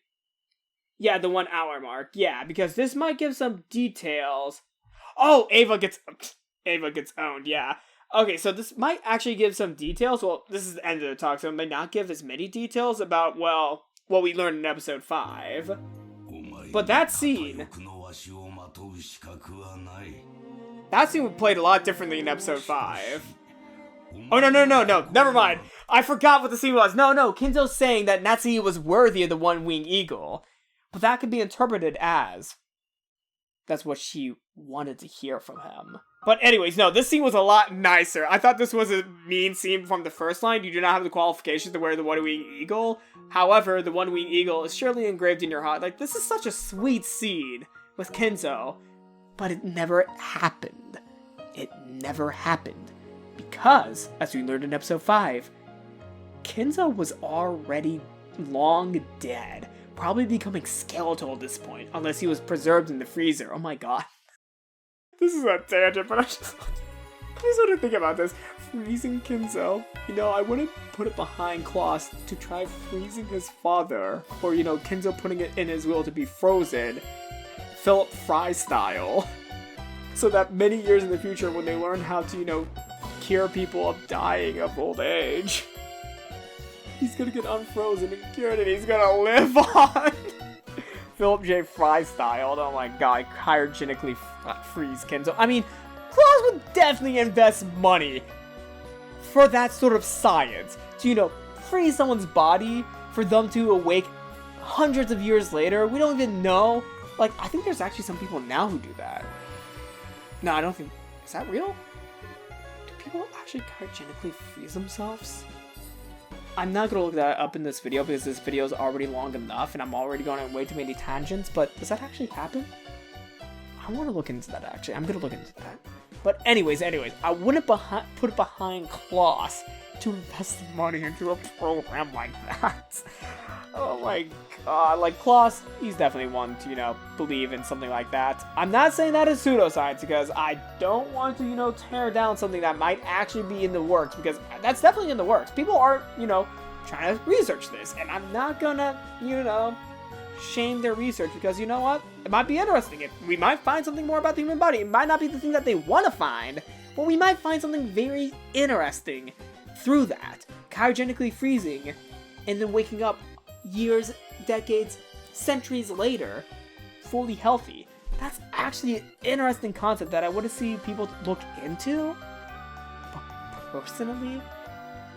[SPEAKER 1] Yeah, the 1 hour mark. Yeah, because this might give some details. Oh, Ava gets owned, yeah. Okay, so this might actually give some details. Well, this is the end of the talk, so it may not give as many details about, well, what we learned in episode 5. But that scene played a lot differently in episode 5. Oh, no, never mind. I forgot what the scene was. No, Kinzo's saying that Natsuhi was worthy of the one-winged eagle. But that could be interpreted as that's what she wanted to hear from him. But anyways, no, this scene was a lot nicer. I thought this was a mean scene from the first line. You do not have the qualifications to wear the one-winged eagle. However, the one-winged eagle is surely engraved in your heart. Like, this is such a sweet scene with Kinzo. But it never happened. It never happened. Because, as we learned in episode 5, Kinzo was already long dead. Probably becoming skeletal at this point. Unless he was preserved in the freezer. Oh my god. This is a tangent, but I just want to think about this. Freezing Kinzo. You know, I wouldn't put it behind Krauss to try freezing his father. Or, you know, Kinzo putting it in his will to be frozen. Philip Fry style. So that many years in the future when they learn how to, you know, cure people of dying of old age, he's gonna get unfrozen and cured and he's gonna live on. Philip J. Fry style. Oh my god, cryogenically freeze Kinzo. I mean, Krauss would definitely invest money for that sort of science. To, you know, freeze someone's body for them to awake hundreds of years later. We don't even know. Like, I think there's actually some people now who do that. No, I don't think... Is that real? Do people actually cryogenically freeze themselves? I'm not gonna look that up in this video because this video is already long enough and I'm already going on way too many tangents, but does that actually happen? I want to look into that, actually. I'm gonna look into that. But anyways, I wouldn't put it behind Krauss to invest money into a program like that. Oh my god, like, Krauss, he's definitely one to, you know, believe in something like that. I'm not saying that is pseudoscience, because I don't want to, you know, tear down something that might actually be in the works, because that's definitely in the works. People are, you know, trying to research this, and I'm not gonna, you know, shame their research, because you know what? It might be interesting. We might find something more about the human body. It might not be the thing that they want to find, but we might find something very interesting through that. Cryogenically freezing, and then waking up years, decades, centuries later, fully healthy. That's actually an interesting concept that I want to see people look into. But personally,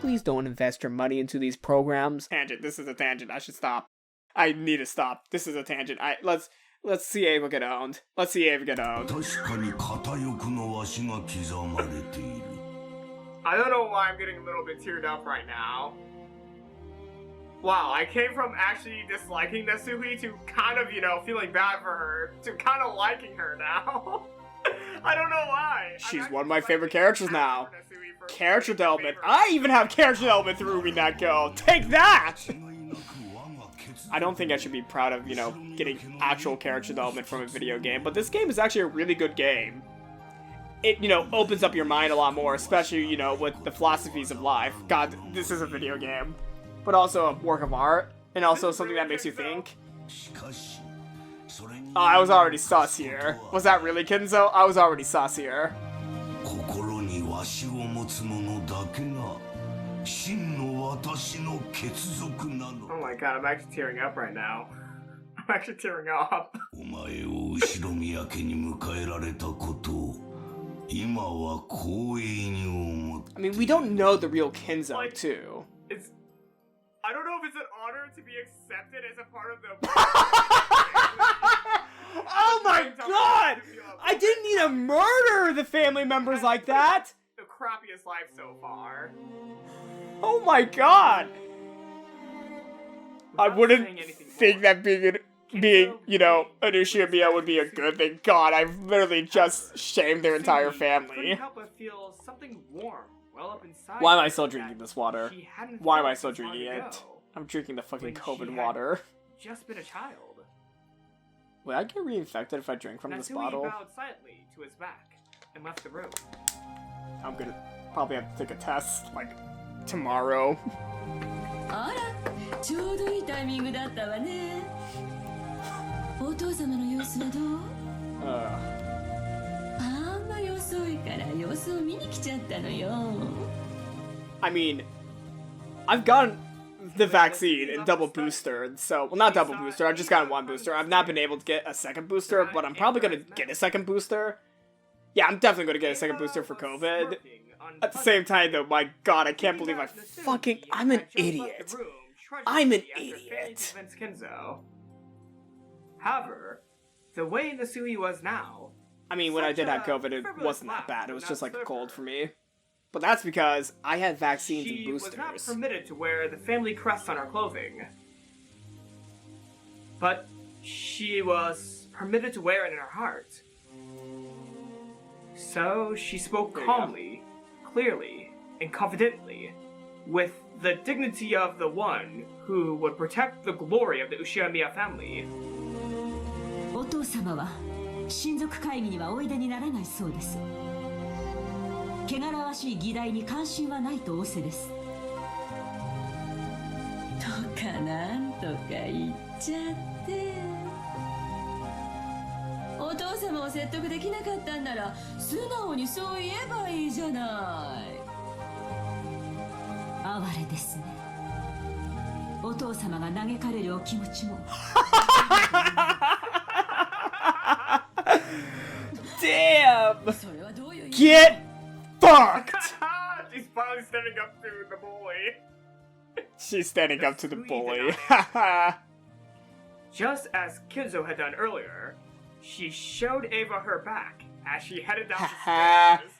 [SPEAKER 1] please don't invest your money into these programs. Tangent. This is a tangent. I should stop. I need to stop. This is a tangent. Let's see Ava get owned. Let's see Ava get owned.
[SPEAKER 2] I don't know why I'm getting a little bit teared up right now. Wow, I came from actually disliking Natsuhi to kind of, you know, feeling bad for her, to kind of liking her now. I don't know why.
[SPEAKER 1] She's one of my favorite characters now. Character development. I even have character development through Umineko. Take that! I don't think I should be proud of, you know, getting actual character development from a video game, but this game is actually a really good game. It, you know, opens up your mind a lot more, especially, you know, with the philosophies of life. God, this is a video game. But also a work of art, and also something that makes you think. Oh, I was already sus here. Was that really Kinzo? I was already sus here.
[SPEAKER 2] Oh my god, I'm actually tearing up right now. I'm actually tearing up.
[SPEAKER 1] I mean, we don't know the real Kinzo,
[SPEAKER 2] like,
[SPEAKER 1] too.
[SPEAKER 2] I don't know if it's an honor to be accepted as a part of the...
[SPEAKER 1] Oh my god! I didn't need to murder the family members like that!
[SPEAKER 2] The crappiest life so far.
[SPEAKER 1] Oh my god! I wouldn't think that being, you know, an Ushiyamiya would be a good thing. God, I've literally just shamed their entire family.
[SPEAKER 2] Couldn't help but feel something warm well up inside.
[SPEAKER 1] Why am I still drinking this water? Why am I still drinking it? I'm drinking the fucking COVID water.
[SPEAKER 2] Just been a child.
[SPEAKER 1] Would I get reinfected if I drink from this bottle?
[SPEAKER 2] Bowed silently to his back and left the room.
[SPEAKER 1] I'm gonna probably have to take a test, like, tomorrow. I mean, I've gotten the vaccine and double booster, so, well, not double booster, I've just gotten one booster. I've not been able to get a second booster, but I'm probably gonna get a second booster. Yeah, I'm definitely gonna get a second booster for COVID. At the same time, though, my god, I can't believe I'm an idiot. I'm an idiot.
[SPEAKER 2] However, the way Natsuhi was now...
[SPEAKER 1] I mean, when I did
[SPEAKER 2] Such
[SPEAKER 1] have
[SPEAKER 2] a
[SPEAKER 1] COVID, it
[SPEAKER 2] frivolous
[SPEAKER 1] wasn't that
[SPEAKER 2] laugh
[SPEAKER 1] bad. It
[SPEAKER 2] would
[SPEAKER 1] was
[SPEAKER 2] not
[SPEAKER 1] just like a
[SPEAKER 2] serve
[SPEAKER 1] cold
[SPEAKER 2] her.
[SPEAKER 1] for me. But that's because I had vaccines and
[SPEAKER 2] She was not
[SPEAKER 1] boosters.
[SPEAKER 2] permitted to wear the family crest on her clothing. But she was permitted to wear it in her heart. So she spoke
[SPEAKER 1] There you go.
[SPEAKER 2] calmly, clearly, and confidently, with the dignity of the one who would protect the glory of the Ushiyamiya family.
[SPEAKER 6] お父様は親族会議にはおいでにならないそうです。汚らわしい議題に関心はないと仰せです。とかなんとか言っちゃって。お父様を説得できなかったんなら素直にそう言えばいいじゃない。哀れですね。お父様が嘆かれるお気持ちも。
[SPEAKER 1] Damn!
[SPEAKER 6] それはどういう意味？
[SPEAKER 1] Get fucked!
[SPEAKER 2] She's finally standing up to the bully.
[SPEAKER 1] She's standing up to the bully.
[SPEAKER 2] Just as Kinzo had done earlier, she showed Ava her back as she headed down the stairs.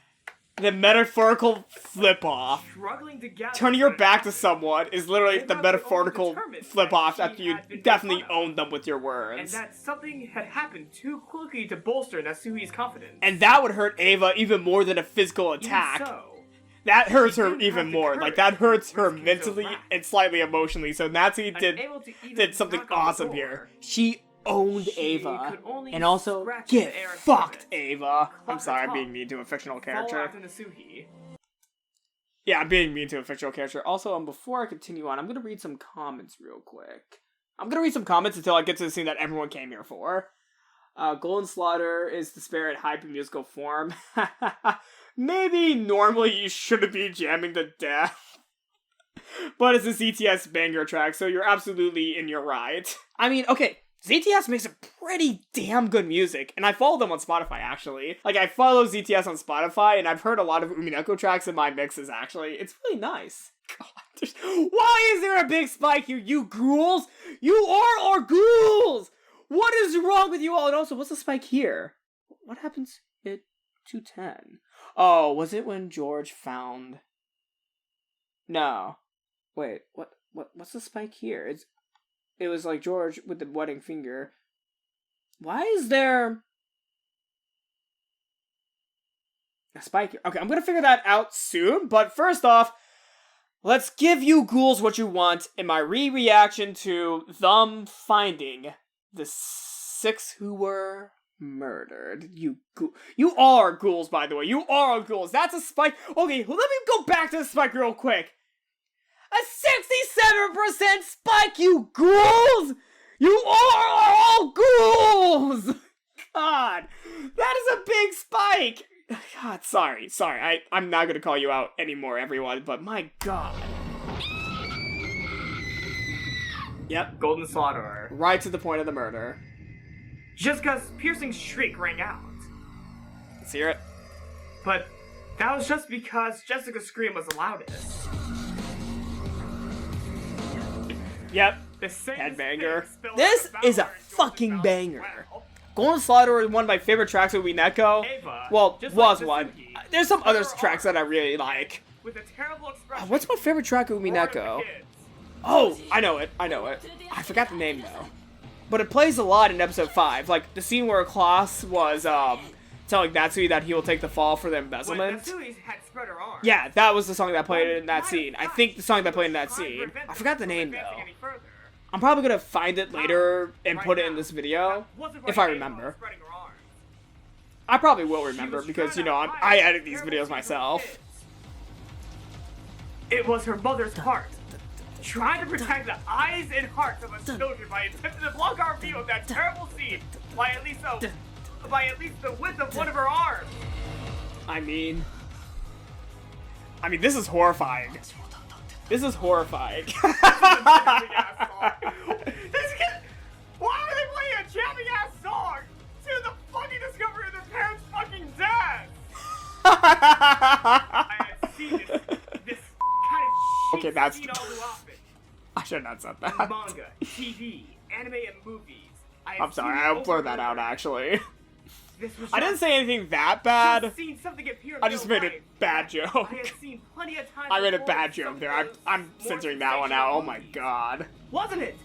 [SPEAKER 1] The metaphorical flip off.
[SPEAKER 2] Struggling to gather
[SPEAKER 1] Turning your back to
[SPEAKER 2] confidence.
[SPEAKER 1] someone is literally the metaphorical flip off after you
[SPEAKER 2] She had been
[SPEAKER 1] definitely
[SPEAKER 2] made fun of.
[SPEAKER 1] own them with your
[SPEAKER 2] And
[SPEAKER 1] words.
[SPEAKER 2] that something had happened too quickly to bolster Natsuhi's confidence.
[SPEAKER 1] And that would hurt Ava even more than a physical
[SPEAKER 2] Even
[SPEAKER 1] attack.
[SPEAKER 2] so,
[SPEAKER 1] That hurts
[SPEAKER 2] she
[SPEAKER 1] her
[SPEAKER 2] didn't
[SPEAKER 1] even
[SPEAKER 2] have the
[SPEAKER 1] more.
[SPEAKER 2] courage
[SPEAKER 1] Like, that hurts
[SPEAKER 2] to
[SPEAKER 1] her
[SPEAKER 2] risk Kinzo's
[SPEAKER 1] mentally
[SPEAKER 2] wrath.
[SPEAKER 1] and slightly emotionally. So Natsuhi
[SPEAKER 2] Unable to even
[SPEAKER 1] did something
[SPEAKER 2] knock on the
[SPEAKER 1] awesome
[SPEAKER 2] door,
[SPEAKER 1] here. She owned
[SPEAKER 2] she
[SPEAKER 1] Ava.
[SPEAKER 2] could only
[SPEAKER 1] And also,
[SPEAKER 2] scratch
[SPEAKER 1] get
[SPEAKER 2] the air and
[SPEAKER 1] fucked,
[SPEAKER 2] pivot,
[SPEAKER 1] Ava. I'm
[SPEAKER 2] cluck
[SPEAKER 1] sorry,
[SPEAKER 2] her
[SPEAKER 1] I'm being
[SPEAKER 2] tongue,
[SPEAKER 1] mean to a fictional
[SPEAKER 2] follow
[SPEAKER 1] character.
[SPEAKER 2] after Natsuhi.
[SPEAKER 1] Yeah, I'm being mean to a fictional character. Also, before I continue on, I'm gonna read some comments real quick. I'm gonna read some comments until I get to the scene that everyone came here for. Golden Slaughter is the spirit hype in musical form. Maybe normally you shouldn't be jamming to death. But it's a ZTS banger track, so you're absolutely in your right. I mean, okay, ZTS makes a pretty damn good music, and I follow them on Spotify, actually. Like, I follow ZTS on Spotify, and I've heard a lot of Umineko tracks in my mixes, actually. It's really nice. God, why is there a big spike here, you ghouls? You are our ghouls! What is wrong with you all? And also, what's the spike here? What happens at 210? Oh, was it when George found... No. Wait, what's the spike here? It was like George with the wedding finger. Why is there a spike here? Okay, I'm gonna figure that out soon, but first off, let's give you ghouls what you want in my reaction to them finding the 6 who were murdered. You all are ghouls, by the way. You are all ghouls. That's a spike. Okay, let me go back to the spike real quick. A 67% spike, you ghouls! You are all ghouls! God, that is a big spike! God, sorry. I'm not gonna call you out anymore, everyone, but my god. Yep,
[SPEAKER 2] Golden Slaughterer.
[SPEAKER 1] right to the point of the murder.
[SPEAKER 2] Jessica's piercing shriek rang out.
[SPEAKER 1] Let's hear it.
[SPEAKER 2] But that was just because Jessica's scream was the loudest.
[SPEAKER 1] Yep,
[SPEAKER 2] The same
[SPEAKER 1] headbanger.
[SPEAKER 2] spit spilled
[SPEAKER 1] This
[SPEAKER 2] out
[SPEAKER 1] is a
[SPEAKER 2] of George's
[SPEAKER 1] fucking
[SPEAKER 2] mouth as
[SPEAKER 1] banger.
[SPEAKER 2] well.
[SPEAKER 1] Golden Slaughter is one of my favorite tracks of Umineko.
[SPEAKER 2] Ava,
[SPEAKER 1] Well,
[SPEAKER 2] just
[SPEAKER 1] was
[SPEAKER 2] like
[SPEAKER 1] one.
[SPEAKER 2] Natsuhi,
[SPEAKER 1] There's some other
[SPEAKER 2] her
[SPEAKER 1] tracks that I really like.
[SPEAKER 2] With a terrible expression.
[SPEAKER 1] What's my favorite track of
[SPEAKER 2] roared at the
[SPEAKER 1] Umineko?
[SPEAKER 2] kids.
[SPEAKER 1] Oh, I know it. I forgot the name though. But it plays a lot in episode 5. Like the scene where Krauss was telling Natsuhi that he will take the fall for the
[SPEAKER 2] When
[SPEAKER 1] embezzlement.
[SPEAKER 2] Natsuhi had spread her arms.
[SPEAKER 1] Yeah, that was the song that played in that scene. I think the song that played in that scene. I forgot the name though. I'm probably gonna find it later and put it in this video if I remember. I probably will remember because you know I edit these videos myself.
[SPEAKER 2] It was her mother's heart, trying to protect the eyes and hearts of us children by attempting to block our view of that terrible scene by at least the width of one of her arms.
[SPEAKER 1] I mean, this is horrifying. This is horrifying.
[SPEAKER 2] This is a jamming ass song. Why are they playing a jamming ass song to the fucking discovery of their parents' fucking death? I have seen this kind of shit
[SPEAKER 1] Okay, that's-
[SPEAKER 2] scene all too often.
[SPEAKER 1] I should not have said
[SPEAKER 2] In
[SPEAKER 1] that.
[SPEAKER 2] manga, TV, anime, and movies. I
[SPEAKER 1] I'm sorry, I'll blur that out, actually.
[SPEAKER 2] This was
[SPEAKER 1] I didn't say anything that bad.
[SPEAKER 2] Seen something appear in
[SPEAKER 1] I just
[SPEAKER 2] real
[SPEAKER 1] made a
[SPEAKER 2] life.
[SPEAKER 1] bad joke.
[SPEAKER 2] I had seen plenty of times
[SPEAKER 1] I made a
[SPEAKER 2] before
[SPEAKER 1] bad
[SPEAKER 2] with
[SPEAKER 1] joke
[SPEAKER 2] some
[SPEAKER 1] there.
[SPEAKER 2] of those
[SPEAKER 1] I'm
[SPEAKER 2] more
[SPEAKER 1] censoring that one out. Oh my god.
[SPEAKER 2] Wasn't it?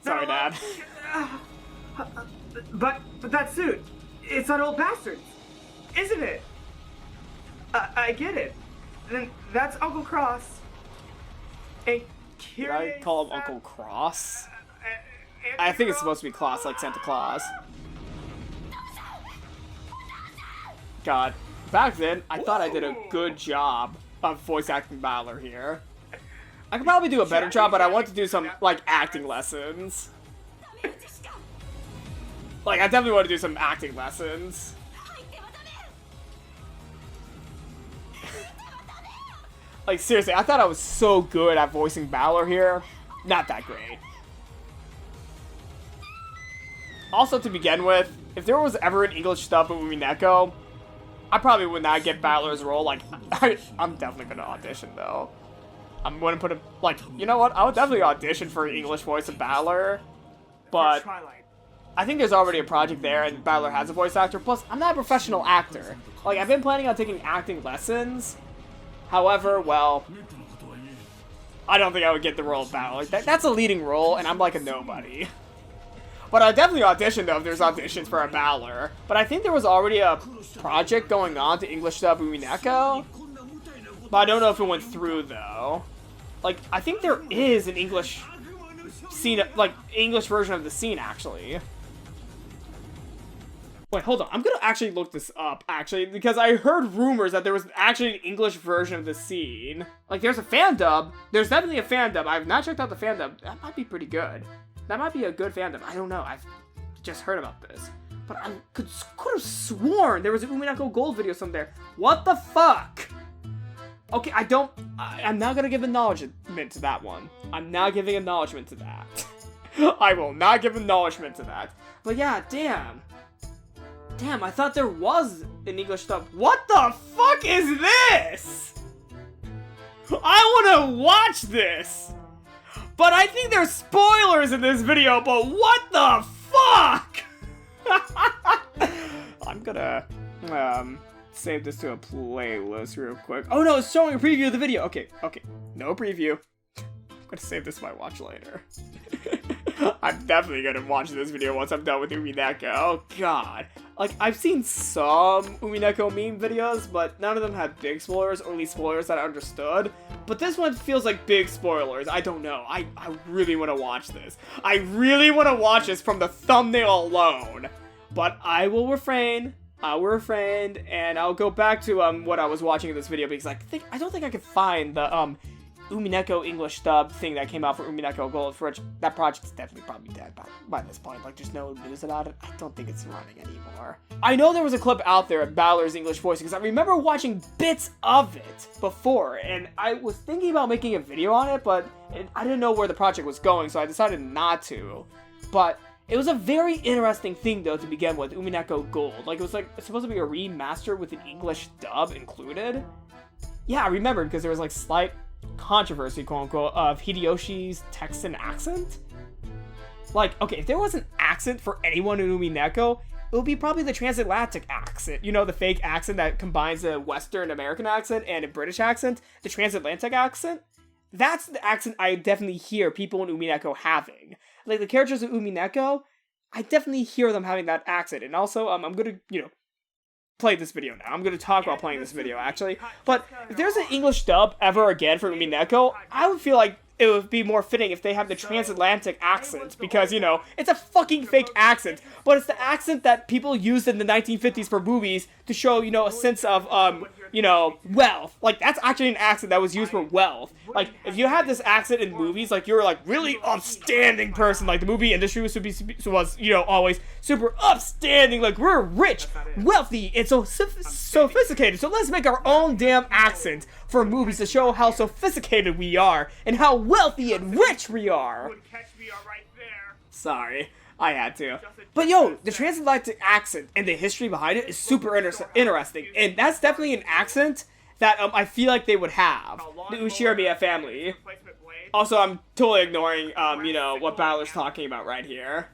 [SPEAKER 1] Sorry, Dad.
[SPEAKER 2] But that suit, it's that old bastard, isn't it? I get it. Then that's Uncle Krauss. And
[SPEAKER 1] Did I call him Uncle Cross? I think it's supposed to be Claus, like Santa Claus. God. Back then, I thought I did a good job of voice acting Balor here. I could probably do a better job, but I want to do some, like, acting lessons. Like, I definitely want to do some acting lessons. Like, seriously, I thought I was so good at voicing Balor here. Not that great. Also, to begin with, if there was ever an English dub of Umineko, I probably would not get Balor's role. Like, I'm definitely gonna audition, though. I'm gonna put a, like, you know what? I would definitely audition for an English voice of Balor. But I think there's already a project there, and Balor has a voice actor. Plus, I'm not a professional actor. Like, I've been planning on taking acting lessons. However, well, I don't think I would get the role of Balor. Like, that's a leading role, and I'm like a nobody. But I'd definitely audition, though, if there's auditions for a Balor. But I think there was already a project going on to English dub Umineko. But I don't know if it went through, though. Like, I think there is an English scene, like, English version of the scene, actually. Wait, hold on. I'm gonna actually look this up, actually, because I heard rumors that there was actually an English version of the scene. Like, there's a fan dub. There's definitely a fan dub. I've not checked out the fan dub. That might be pretty good. That might be a good fan dub. I don't know. I've just heard about this. But I could have sworn there was an Umineko Gold video somewhere. What the fuck? Okay, I'm not gonna give acknowledgement to that one. I'm not giving acknowledgement to that. I will not give acknowledgement to that. But yeah, damn. Damn, I thought there was an English dub. What the fuck is this? I wanna watch this! But I think there's spoilers in this video, but what the fuck? I'm gonna, save this to a playlist real quick. Oh no, it's showing a preview of the video. Okay, no preview. I'm gonna save this for my watch later. I'm definitely gonna watch this video once I'm done with Umineko. Oh god. Like, I've seen some Umineko meme videos, but none of them had big spoilers, or at least spoilers that I understood. But this one feels like big spoilers. I don't know. I really want to watch this. I really want to watch this from the thumbnail alone. But I will refrain. And I'll go back to what I was watching in this video, because I don't think I could find the Umineko English dub thing that came out for Umineko Gold, for which that project's definitely probably dead by this point. Like, there's no news about it. I don't think it's running anymore. I know there was a clip out there of Balor's English voice, because I remember watching bits of it before, and I was thinking about making a video on it, but I didn't know where the project was going, so I decided not to. But it was a very interesting thing, though, to begin with, Umineko Gold. Like, it's supposed to be a remaster with an English dub included. Yeah, I remember, because there was, like, slight controversy, quote-unquote, of Hideyoshi's Texan accent. Like, okay, if there was an accent for anyone in Umineko, it would be probably the transatlantic accent. You know, the fake accent that combines a Western American accent and a British accent. The transatlantic accent. That's the accent I definitely hear people in Umineko having. Like, the characters in Umineko, I definitely hear them having that accent. And also, I'm gonna, play this video now. I'm gonna talk while playing this video, actually. But if there's an English dub ever again for Umineko, I would feel like it would be more fitting if they have the transatlantic accent, because, it's a fucking fake accent, but it's the accent that people used in the 1950s for movies to show, a sense of, wealth. Like, that's actually an accent that was used for wealth. Like, if you had this accent in movies, like, you're, like, really upstanding person. Like, the movie industry was always super upstanding. Like, we're rich, wealthy, and so sophisticated. So let's make our own damn accent for movies to show how sophisticated we are and how wealthy and rich we are. Sorry, I had to. But yo, the transatlantic accent and the history behind it is super interesting, and that's definitely an accent that I feel like they would have, the Uchiha family. Also, I'm totally ignoring what Balor's talking about right here.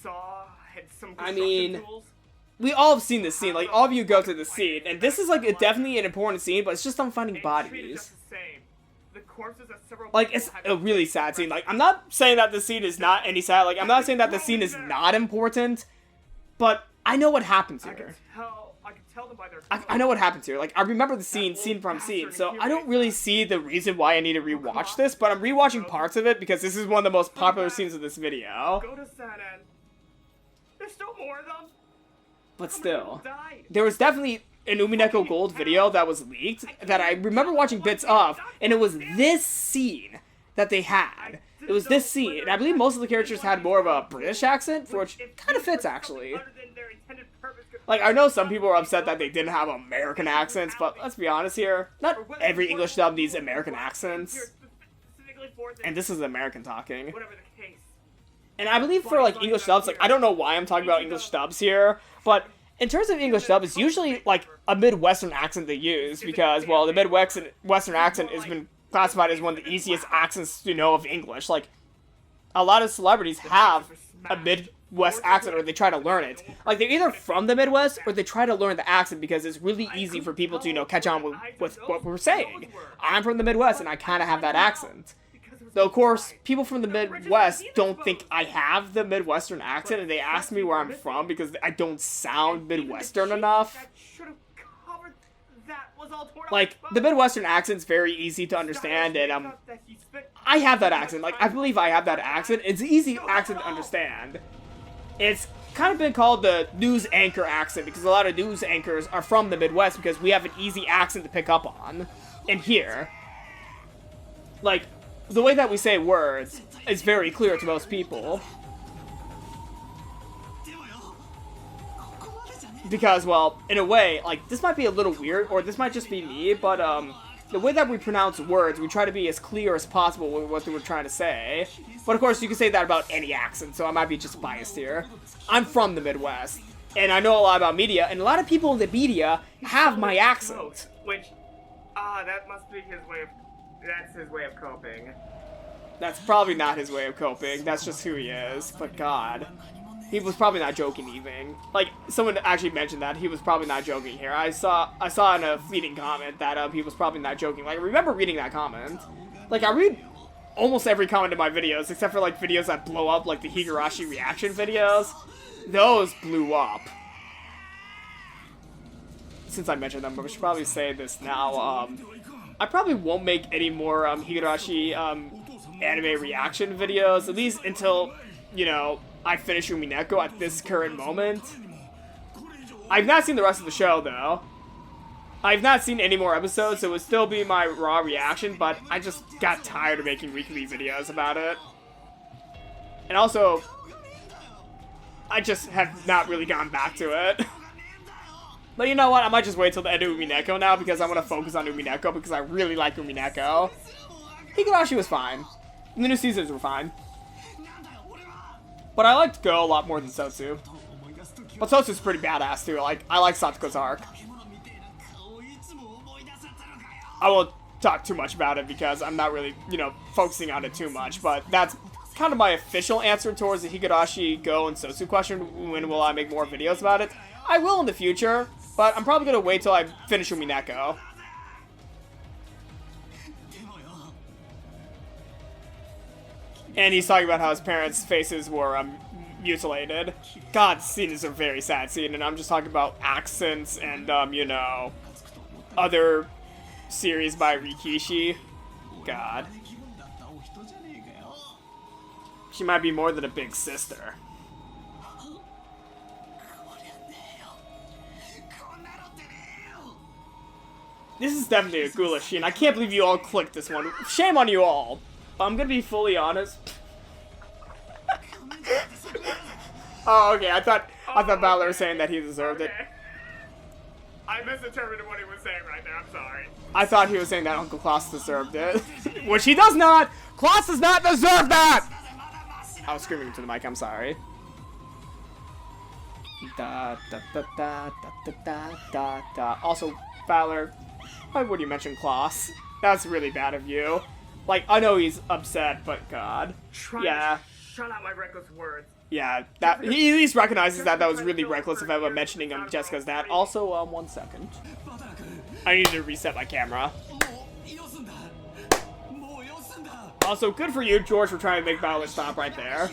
[SPEAKER 2] saw had some
[SPEAKER 1] I
[SPEAKER 2] construction
[SPEAKER 1] mean,
[SPEAKER 2] tools.
[SPEAKER 1] we all have seen this scene. Like, all of you go to the scene, and this is like definitely an important scene, but it's just on finding
[SPEAKER 2] And treated
[SPEAKER 1] bodies.
[SPEAKER 2] just the same. The corpses of several
[SPEAKER 1] Like,
[SPEAKER 2] people
[SPEAKER 1] it's
[SPEAKER 2] had
[SPEAKER 1] a really sad scene. Like, I'm not saying that the scene is not any sad. Like, I'm not saying that the scene is not important, but I know what happens
[SPEAKER 2] I could
[SPEAKER 1] here.
[SPEAKER 2] tell them by their
[SPEAKER 1] I know what happens here. Like, I remember the scene from scene, so I don't really see the reason why I need to rewatch this, but I'm rewatching parts of it because this is one of the most popular scenes of this video.
[SPEAKER 2] Go to Shannon. There's still more of them.
[SPEAKER 1] But
[SPEAKER 2] How many people
[SPEAKER 1] still,
[SPEAKER 2] died?
[SPEAKER 1] there was definitely an Umineko Gold video that was leaked that I remember watching bits of, and it was this scene that they had. It was this scene, and I believe most of the characters had more of a British accent, which kind of fits, actually. Like, I know some people are upset that they didn't have American accents, but let's be honest here, not every English dub needs American accents. And this is American talking.
[SPEAKER 2] Whatever the case.
[SPEAKER 1] And I believe for, like, English dubs, like, I don't know why I'm talking about English dubs here, but in terms of English dub, it's usually, like, a Midwestern accent they use, because, well, the Midwestern accent has been classified as one of the easiest accents to know of English. Like, a lot of celebrities have a Midwest accent, or they try to learn it. Like, they're either from the Midwest, or they try to learn the accent, because it's really easy for people to, you know, catch on with what we're saying. I'm from the Midwest, and I kind of have that accent. Though, of course, people from the Midwest don't think I have the Midwestern accent, and they ask me where I'm from because I don't sound Midwestern enough. Like, the Midwestern accent's very easy to understand, and, I have that accent. Like, I believe I have that accent. It's an easy accent to understand. It's kind of been called the news anchor accent, because a lot of news anchors are from the Midwest, because we have an easy accent to pick up on. And here, like, the way that we say words is very clear to most people. Because, well, in a way, like, this might be a little weird, or this might just be me, but, the way that we pronounce words, we try to be as clear as possible with what we're trying to say. But, of course, you can say that about any accent, so I might be just biased here. I'm from the Midwest, and I know a lot about media, and a lot of people in the media have my accent.
[SPEAKER 2] Which, that must be his way of... That's his way of coping.
[SPEAKER 1] That's probably not his way of coping. That's just who he is. But God, he was probably not joking even. Like, someone actually mentioned that he was probably not joking here. I saw in a fleeting comment that he was probably not joking. Like, I remember reading that comment. Like, I read almost every comment in my videos, except for like videos that blow up, like the Higurashi reaction videos. Those blew up. Since I mentioned them, but we should probably say this now. I probably won't make any more Higurashi anime reaction videos, at least until, you know, I finish Umineko at this current moment. I've not seen the rest of the show, though. I've not seen any more episodes, so it would still be my raw reaction, but I just got tired of making weekly videos about it. And also, I just have not really gone back to it. But you know what, I might just wait till the end of Umineko now, because I want to focus on Umineko, because I really like Umineko. Higurashi was fine. And the new seasons were fine. But I liked Go a lot more than Sotsu. But Sotsu's pretty badass too. Like, I like Satsuko's arc. I won't talk too much about it because I'm not really, you know, focusing on it too much. But that's kind of my official answer towards the Higurashi, Go, and Sotsu question. When will I make more videos about it? I will in the future, but I'm probably going to wait till I finish Umineko. And he's talking about how his parents' faces were mutilated. God, scene is a very sad scene, and I'm just talking about accents and, you know, other series by Rikishi. God. She might be more than a big sister. This is definitely a ghoulish scene. I can't believe you all clicked this one. Shame on you all. I'm gonna be fully honest. Oh, okay. I thought Valor was saying that he deserved it.
[SPEAKER 2] I misinterpreted what he was saying right there. I'm sorry.
[SPEAKER 1] I thought he was saying that Uncle Klaus deserved it, which he does not. Klaus does not deserve that. I was screaming into the mic. I'm sorry. Da da da da da da da da. Also, Valor, why would you mention Klaus? That's really bad of you. Like, I know he's upset, but God.
[SPEAKER 2] Try
[SPEAKER 1] yeah.
[SPEAKER 2] to shut out my reckless words.
[SPEAKER 1] Yeah, that he at least recognizes that was really reckless of him mentioning Jessica's dad. Also, 1 second. I need to reset my camera. Also, good for you, George, for trying to make Bowler stop right there.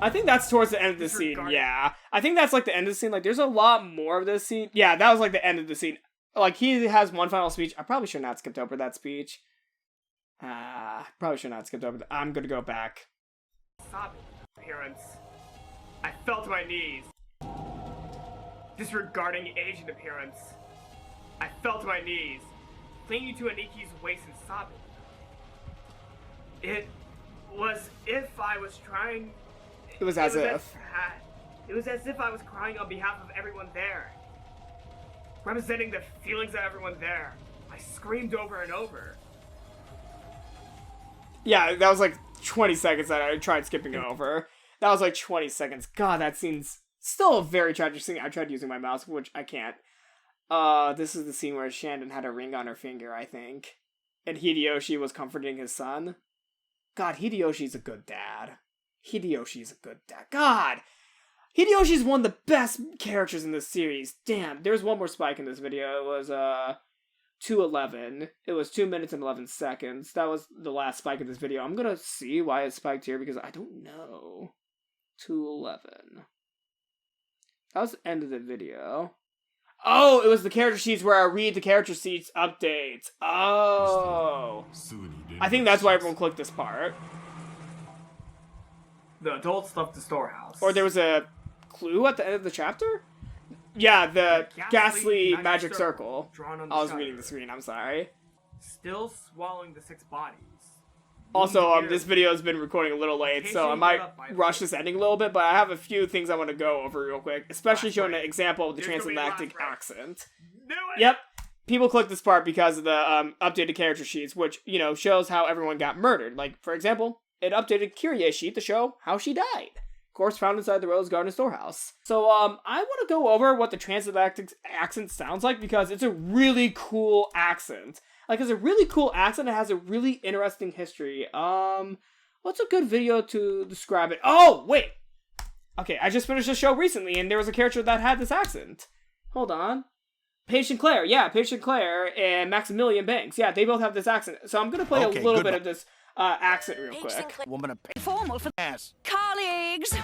[SPEAKER 1] I think that's towards the end of the scene, yeah. I think that's like the end of the scene. Like, there's a lot more of this scene. Yeah, that was like the end of the scene. Like, he has one final speech. I probably should not have skipped over that speech. Probably should not have skipped over that. I'm gonna go back.
[SPEAKER 2] Appearance. I fell to my knees. Disregarding age and appearance. I fell to my knees, clinging to Aniki's waist and sobbing. It was if I was trying...
[SPEAKER 1] It was as if.
[SPEAKER 2] It was as if I was crying on behalf of everyone there. Representing the feelings of everyone there. I screamed over and over.
[SPEAKER 1] Yeah, that was like 20 seconds that I tried skipping over. That was like 20 seconds. God, that scene's still a very tragic scene. I tried using my mouse, which I can't. This is the scene where Shannon had a ring on her finger, I think. And Hideyoshi was comforting his son. God, Hideyoshi's a good dad. Hideyoshi's a good dad. God! Hideyoshi's one of the best characters in this series. Damn, there's one more spike in this video. It was, 2:11. It was 2 minutes and 11 seconds. That was the last spike in this video. I'm gonna see why it spiked here, because I don't know. 2:11. That was the end of the video. Oh, it was the character sheets where I read the character sheets updates. Oh. I think that's why everyone clicked this part.
[SPEAKER 2] The adults left the storehouse.
[SPEAKER 1] Or there was a clue at the end of the chapter? Yeah, the ghastly magic circle.
[SPEAKER 2] Drawn on the
[SPEAKER 1] I was
[SPEAKER 2] side
[SPEAKER 1] reading
[SPEAKER 2] of
[SPEAKER 1] the
[SPEAKER 2] it.
[SPEAKER 1] screen, I'm sorry.
[SPEAKER 2] Still swallowing the 6 bodies.
[SPEAKER 1] Also, this video has been recording a little late, so I might rush this ending a little bit, but I have a few things I want to go over real quick, especially showing an example of the transatlantic accent. Yep, people click this part because of the updated character sheets, which, you know, shows how everyone got murdered. Like, for example, it updated Kyrie's sheet to show how she died. Of course, found inside the Rose Garden storehouse. So, I want to go over what the transatlantic accent sounds like because it's a really cool accent. Like, it's a really cool accent. It has a really interesting history. What's a good video to describe it? Oh, wait! Okay, I just finished a show recently, and there was a character that had this accent. Hold on. Patient Claire. Yeah, Patient Claire and Maximilian Banks. Yeah, they both have this accent. So I'm gonna play a little bit of this accent real quick.
[SPEAKER 7] Woman of formal for ass. Colleagues,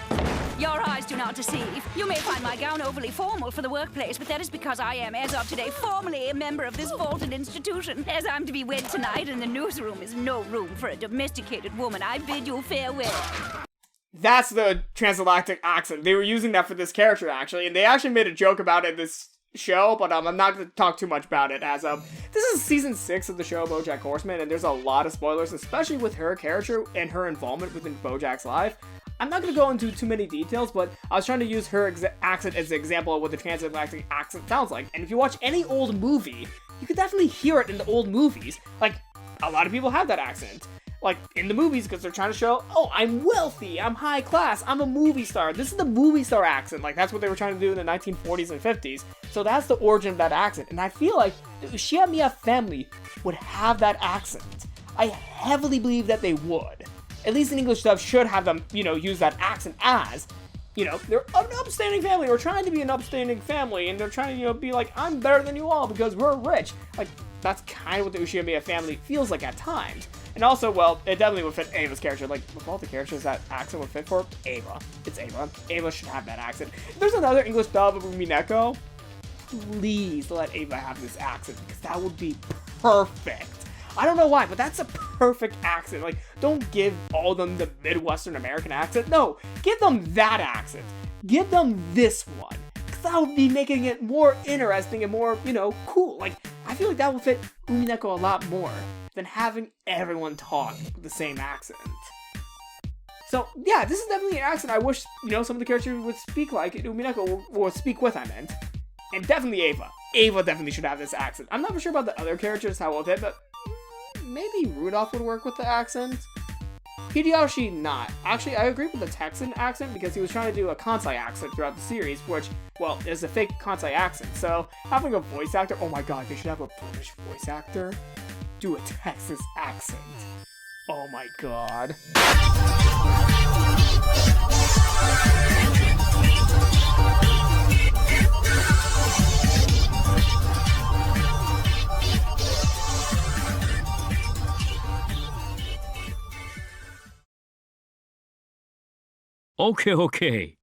[SPEAKER 7] your eyes do not deceive. You may find my gown overly formal for the workplace, but that is because I am, as of today, formally a member of this vaulted institution. As I'm to be wed tonight, and the newsroom is no room for a domesticated woman, I bid you farewell.
[SPEAKER 1] That's the transatlantic accent. They were using that for this character, actually, and they actually made a joke about it in this show, but I'm not going to talk too much about it as this is season 6 of the show BoJack Horseman, and there's a lot of spoilers, especially with her character and her involvement within BoJack's life. I'm not going to go into too many details, but I was trying to use her accent as an example of what the transatlantic accent sounds like. And if you watch any old movie, you can definitely hear it in the old movies. Like, a lot of people have that accent. Like, in the movies, because they're trying to show, oh, I'm wealthy, I'm high class, I'm a movie star. This is the movie star accent. Like, that's what they were trying to do in the 1940s and 50s. So that's the origin of that accent. And I feel like the Uchiha family would have that accent. I heavily believe that they would. At least in English dub should have them, you know, use that accent as, you know, they're an upstanding family, or trying to be an upstanding family, and they're trying to, you know, be like, I'm better than you all because we're rich. Like, that's kind of what the Uchiha family feels like at times. And also, well, it definitely would fit Ava's character. Like, with all the characters that accent would fit for, Ava. It's Ava. Ava should have that accent. If there's another English dub of Umineko, please let Ava have this accent, because that would be perfect. I don't know why, but that's a perfect accent. Like, don't give all of them the Midwestern American accent. No, give them that accent. Give them this one. Because that would be making it more interesting and more, you know, cool. Like, I feel like that would fit Umineko a lot more than having everyone talk with the same accent. So, yeah, this is definitely an accent I wish, you know, some of the characters would speak like Umineko, or speak with, I meant. And definitely Ava. Ava definitely should have this accent. I'm not for sure about the other characters, how well it, but maybe Rudolf would work with the accent. Hideyoshi, not. Actually, I agree with the Texan accent because he was trying to do a Kansai accent throughout the series, which, well, is a fake Kansai accent. So, having a voice actor, oh my god, they should have a British voice actor. do a Texas accent. Oh my god.
[SPEAKER 8] Okay.